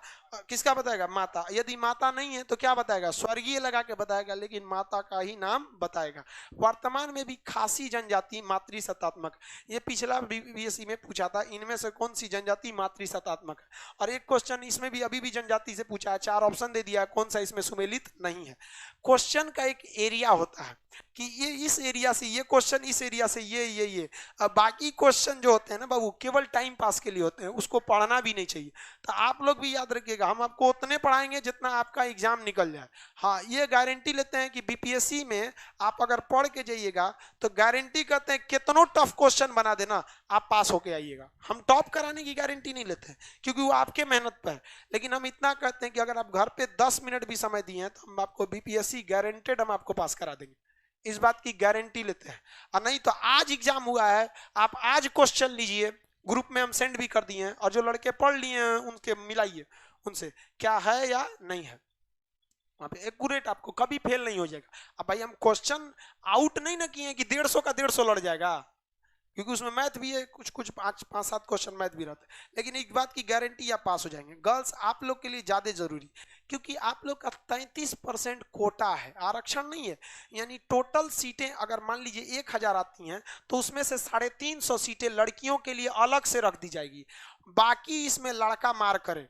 [SPEAKER 1] किसका बताएगा? माता। यदि माता नहीं है तो क्या बताएगा? स्वर्गीय लगा के बताएगा, लेकिन माता का ही नाम बताएगा। वर्तमान में भी खासी जनजाति मातृसत्तात्मक। ये पिछला बीपीएससी में पूछा था, इनमें से कौन सी जनजाति मातृसत्तात्मक है? और एक क्वेश्चन इसमें भी अभी भी जनजाति से पूछा है, 4 ऑप्शन दे दिया, कौन सा इसमें सुमेलित नहीं है। क्वेश्चन का एक एरिया होता है कि ये इस एरिया से ये क्वेश्चन, इस एरिया से ये। अब बाकी क्वेश्चन जो होते हैं ना बाबू, केवल टाइम पास के लिए होते हैं, उसको पढ़ना भी नहीं चाहिए। तो आप लोग भी याद रखिएगा, हम आपको उतने पढ़ाएंगे जितना आपका एग्जाम निकल जाए। हाँ, ये गारंटी लेते हैं कि बीपीएससी में आप अगर पढ़ के जाइएगा तो गारंटी करते हैं कितनों टफ क्वेश्चन बना देना, आप पास होके आइएगा। हम टॉप कराने की गारंटी नहीं लेते हैं, क्योंकि वो आपके मेहनत पर है, लेकिन हम इतना कहते हैं कि अगर आप घर पे 10 मिनट भी समय दिए हैं तो हम आपको बीपीएससी गारंटेड हम आपको पास करा देंगे, इस बात की गारंटी लेते हैं। और नहीं तो आज एग्जाम हुआ है, आप आज क्वेश्चन लीजिए, ग्रुप में हम सेंड भी कर दिए हैं, और जो लड़के पढ़ लिए हैं उनके मिलाइए उनसे क्या है या नहीं है, वहां पे एक्यूरेट आपको कभी फेल नहीं हो जाएगा। अब भाई हम क्वेश्चन आउट नहीं ना किए कि 150 का 150 लड़ जाएगा, क्योंकि उसमें मैथ भी है, कुछ 5-7 क्वेश्चन मैथ भी रहता है, लेकिन एक बात की गारंटी आप पास हो जाएंगे। गर्ल्स आप लोग के लिए ज्यादा जरूरी, क्योंकि आप लोग का 33% कोटा है, आरक्षण नहीं है। यानी टोटल सीटें अगर मान लीजिए 1000 आती हैं तो उसमें से 350 सीटें लड़कियों के लिए अलग से रख दी जाएगी, बाकी इसमें लड़का मार करे।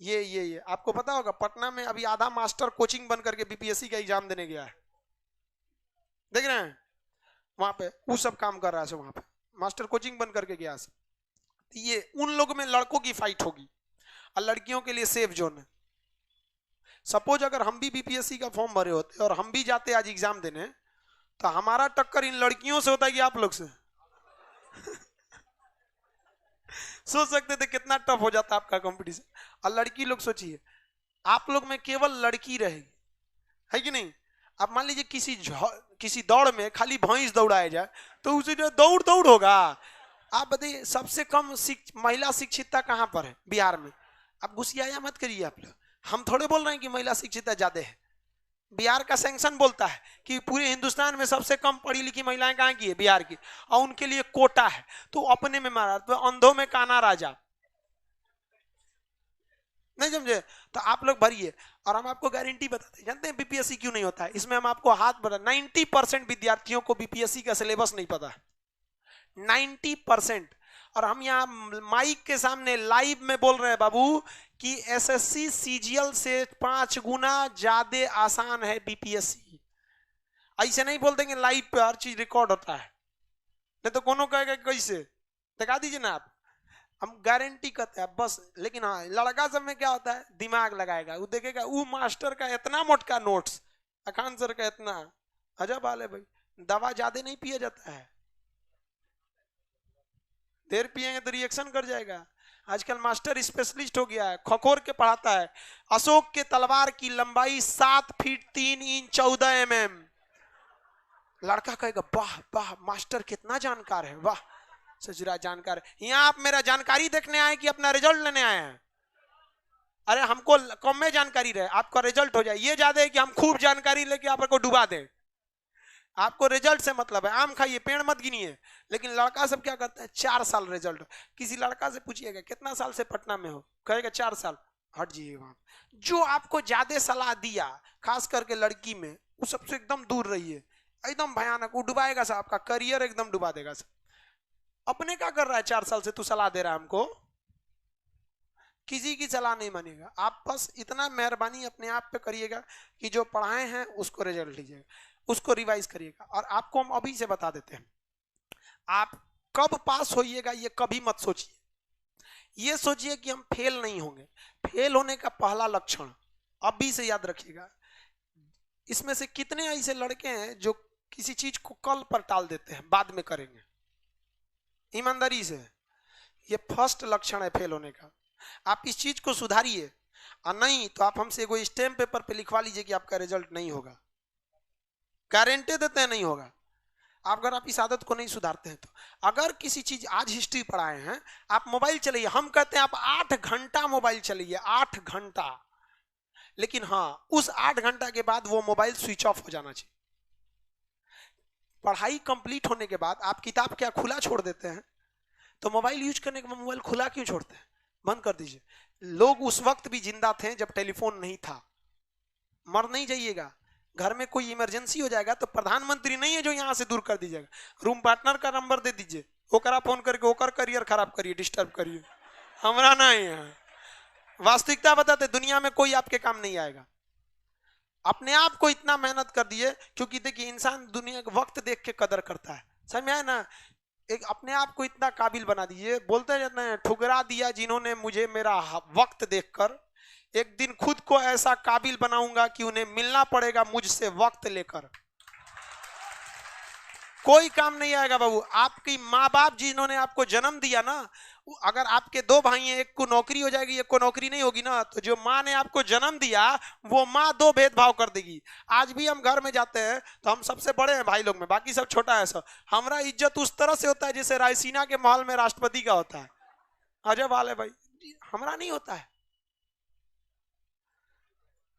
[SPEAKER 1] ये आपको पता होगा, पटना में अभी आधा मास्टर कोचिंग बन करके बीपीएससी का एग्जाम देने गया है, देख रहे हैं वहां पे वो सब काम कर रहा है, वहां पे मास्टर कोचिंग बन करके गया है। ये उन लोगों में लड़कों की फाइट होगी और लड़कियों के लिए सेफ जोन है। सपोज अगर हम भी बीपीएससी का फॉर्म भरे होते और हम भी जाते आज एग्जाम देने, तो हमारा टक्कर इन लड़कियों से होता है कि आप लोग से सोच सकते थे कितना टफ हो जाता आपका कंपटीशन। और लड़की लोग सोचिए, आप लोग में केवल लड़की रहेगी, है कि नहीं? आप मान लीजिए किसी दौड़ में खाली भैंस दौड़ाया जाए तो उसे जो दौड़ होगा। आप बताइए सबसे कम महिला शिक्षितता कहां पर है? बिहार में। आप गुस्सिया मत करिए आप लोग, हम थोड़े बोल रहे हैं कि महिला शिक्षितता ज्यादा है। बिहार का सैंक्शन बोलता है कि पूरे हिंदुस्तान में सबसे कम पढ़ी लिखी महिलाएं कहां की है? बिहार की। और उनके लिए कोटा है, तो अपने में मारा, तो अंधों में काना राजा, नहीं समझे? तो आप लोग भरिए। और हम आपको गारंटी बताते हैं। जानते हैं बीपीएससी क्यों नहीं होता है? इसमें हम आपको हाथ बढ़ा, 90% विद्यार्थियों को बीपीएससी का सिलेबस नहीं पता है, 90%। और हम यहाँ माइक के सामने लाइव में बोल रहे हैं बाबू कि एसएससी सीजीएल से 5 गुना ज्यादा आसान है बीपीएससी। ऐसे नहीं बोल देंगे लाइव पे हर चीज रिकॉर्ड होता है, नहीं तो कोनो कहेगा कैसे, दिखा दीजिए ना आप। हम गारंटी करते हैं बस। लेकिन हाँ, लड़का सब में क्या होता है, दिमाग लगाएगा, वो देखेगा वो मास्टर का इतना मोटका नोट्स, अखान सर का इतना, अजब हाल है भाई। दवा ज्यादा नहीं पिया जाता है, देर पिएंगे तो रिएक्शन कर जाएगा। आजकल मास्टर स्पेशलिस्ट हो गया है, खखोर के पढ़ाता है। अशोक के तलवार की लंबाई 7 फीट 3 इंच 14 mm। लड़का कहेगा वाह वाह मास्टर कितना जानकार है, वाह सजरा जानकार है। यहाँ आप मेरा जानकारी देखने आए कि अपना रिजल्ट लेने आए हैं? अरे हमको कम में जानकारी रहे, आपका रिजल्ट हो जाए ये ज्यादा है कि हम खूब जानकारी लेके आपको डुबा दें। आपको रिजल्ट से मतलब है, आम खाइए पेड़ मत गिनिए। लेकिन लड़का सब क्या करता है, 4 साल रिजल्ट। किसी लड़का से पूछिएगा कितना साल से पटना में हो, कहेगा 4 साल। हट जाइए वहां। जो आपको ज्यादा सलाह दिया खास करके लड़की में, उस सबसे एकदम दूर रहिए, एकदम भयानक, वो डुबाएगा सब, आपका करियर एकदम डुबा देगा सब। अपने क्या कर रहा है 4 साल से, तू सलाह दे रहा है हमको? किसी की सलाह नहीं मानेगा। आप बस इतना मेहरबानी अपने आप पे करिएगा कि जो पढ़ाए हैं उसको रिजल्ट लीजिएगा, उसको रिवाइज करिएगा। और आपको हम अभी से बता देते हैं, आप कब पास होइएगा ये कभी मत सोचिए। ये सोचिए कि हम फेल नहीं होंगे। फेल होने का पहला लक्षण अभी से याद रखिएगा। इसमें से कितने ऐसे लड़के हैं जो किसी चीज को कल पर टाल देते हैं, बाद में करेंगे? ईमानदारी से, ये फर्स्ट लक्षण है फेल होने का। आप इस चीज को सुधारिए, और नहीं तो आप हमसे एगो स्टैम्प पेपर पे लिखवा लीजिए कि आपका रिजल्ट नहीं होगा। गारंटी देते हैं नहीं होगा। आप अगर आप इस आदत को नहीं सुधारते हैं तो, अगर किसी चीज आज हिस्ट्री पढ़ाए हैं, आप मोबाइल चलाइए। हम कहते हैं आप 8 घंटा मोबाइल चलाइए, 8 घंटा। लेकिन हाँ, उस 8 घंटा के बाद वो मोबाइल स्विच ऑफ हो जाना चाहिए। पढ़ाई कंप्लीट होने के बाद आप किताब क्या खुला छोड़ देते हैं? तो मोबाइल यूज करने के बाद मोबाइल खुला क्यों छोड़ते हैं? बंद कर दीजिए। लोग उस वक्त भी जिंदा थे जब टेलीफोन नहीं था। मर नहीं जाइएगा। घर में कोई इमरजेंसी हो जाएगा तो प्रधानमंत्री नहीं है जो यहां से दूर कर दीजिएगा, रूम पार्टनर का नंबर दे दीजिए, ओकरा फोन करके ओकर करियर खराब करिए, डिस्टर्ब करिए। हमारा नहीं है। वास्तविकता बताते, दुनिया में कोई आपके काम नहीं आएगा। अपने आप को इतना मेहनत कर दिए, क्योंकि देखिए इंसान दुनिया का वक्त देख के कदर करता है, समझ में आया ना? एक अपने आप को इतना काबिल बना दीजिए। बोलते जाते हैं ठुकरा दिया जिन्होंने मुझे मेरा वक्त देखकर, एक दिन खुद को ऐसा काबिल बनाऊंगा कि उन्हें मिलना पड़ेगा मुझसे वक्त लेकर। कोई काम नहीं आएगा बाबू। आपकी माँ बाप जिन्होंने आपको जन्म दिया ना, अगर आपके 2 भाई हैं, एक को नौकरी हो जाएगी एक को नौकरी नहीं होगी ना, तो जो माँ ने आपको जन्म दिया वो माँ 2 भेदभाव कर देगी। आज भी हम घर में जाते हैं तो हम सबसे बड़े हैं भाई लोग में, बाकी सब छोटा है सब। हमारा इज्जत उस तरह से होता है जैसे रायसीना के महल में राष्ट्रपति का होता है। अजब हाल है भाई, हमारा नहीं होता है।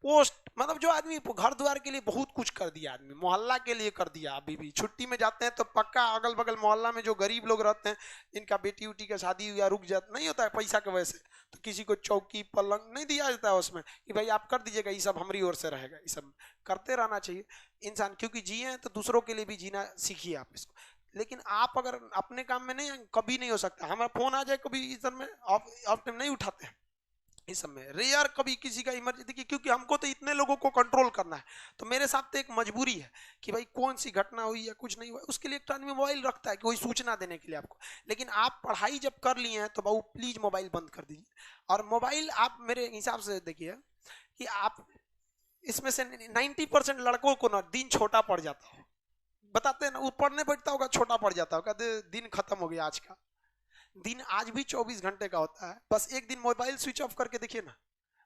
[SPEAKER 1] पोस्ट मतलब जो आदमी घर द्वार के लिए बहुत कुछ कर दिया, आदमी मोहल्ला के लिए कर दिया। अभी भी छुट्टी में जाते हैं तो पक्का अगल बगल मोहल्ला में जो गरीब लोग रहते हैं, जिनका बेटी उटी का शादी या रुक जाता नहीं होता है पैसा की वजह से, तो किसी को चौकी पलंग नहीं दिया जाता है उसमें कि भाई आप कर दीजिएगा, ये सब हमारी ओर से रहेगा। ये सब करते रहना चाहिए इंसान, क्योंकि जिए हैं तो दूसरों के लिए भी जीना सीखिए आप इसको। लेकिन आप अगर अपने काम में नहीं, कभी नहीं हो सकता। हमारा फोन आ जाए कभी इस समय आप नहीं उठाते हैं, इस समय रेयर कभी किसी का इमरजेंसी, क्योंकि हमको तो इतने लोगों को कंट्रोल करना है। तो मेरे साथ तो एक मजबूरी है कि भाई कौन सी घटना हुई या कुछ नहीं हुआ, उसके लिए एक आदमी मोबाइल रखता है कि कोई सूचना देने के लिए आपको। लेकिन आप पढ़ाई जब कर लिए हैं तो बाबू प्लीज मोबाइल बंद कर दीजिए। और मोबाइल आप मेरे हिसाब से देखिए कि आप इसमें से 90% लड़कों को ना दिन छोटा पड़ जाता हो, बताते हैं ना, वो पढ़ने बैठता होगा छोटा पड़ जाता होगा, दिन खत्म हो गया आज का। दिन आज भी 24 घंटे का होता है। बस एक दिन मोबाइल स्विच ऑफ करके देखिए ना,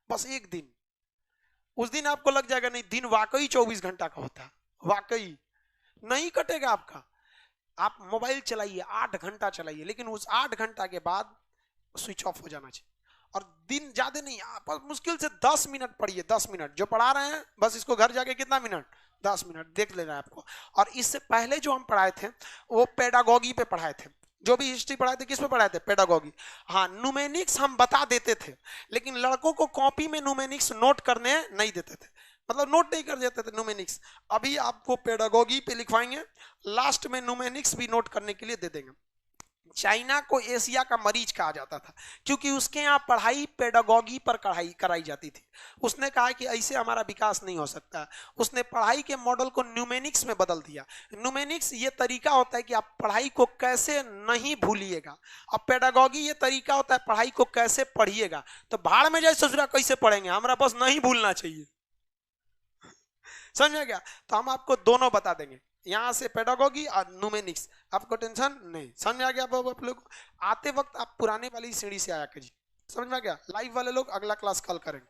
[SPEAKER 1] बस एक दिन, उस दिन आपको लग जाएगा नहीं दिन वाकई 24 घंटा का होता है, वाकई नहीं कटेगा आपका। आप मोबाइल चलाइए 8 घंटा चलाइए, लेकिन उस 8 घंटा के बाद स्विच ऑफ हो जाना चाहिए। और दिन ज्यादा नहीं, आप मुश्किल से 10 मिनट पढ़िए, 10 मिनट जो पढ़ा रहे हैं बस इसको घर जाके कितना मिनट, 10 मिनट देख लेना है आपको। और इससे पहले जो हम पढ़ाए थे वो पेडागोगी पे पढ़ाए थे, जो भी हिस्ट्री पढ़ाए थे किस पे पढ़ाए थे? पेडागोगी। हाँ, न्यूमेनिक्स हम बता देते थे, लेकिन लड़कों को कॉपी में न्यूमेनिक्स नोट करने नहीं देते थे, मतलब नोट नहीं कर देते थे न्यूमेनिक्स। अभी आपको पेडागोगी पे लिखवाएंगे, लास्ट में न्यूमेनिक्स भी नोट करने के लिए दे देंगे। चाइना को एशिया का मरीज कहा जाता था, क्योंकि उसके यहाँ पढ़ाई पेडागोगी पर कराई जाती थी। उसने कहा कि ऐसे हमारा विकास नहीं हो सकता, उसने पढ़ाई के मॉडल को न्यूमेनिक्स में बदल दिया। न्यूमेनिक्स ये तरीका होता है कि आप पढ़ाई को कैसे नहीं भूलिएगा, अब पेडागोगी ये तरीका होता है पढ़ाई को कैसे पढ़िएगा। तो भाड़ में जाए ससुरा कैसे पढ़ेंगे, हमारा बस नहीं भूलना चाहिए, समझ में गया? तो हम आपको दोनों बता देंगे, यहां से पेडागोगी और न्यूमेनिक्स, आपको टेंशन नहीं। समझ में आ गया? आप लोग आते वक्त आप पुराने वाली सीढ़ी से आया कीजिए, समझ में आ गया? लाइव वाले लोग अगला क्लास कल करेंगे।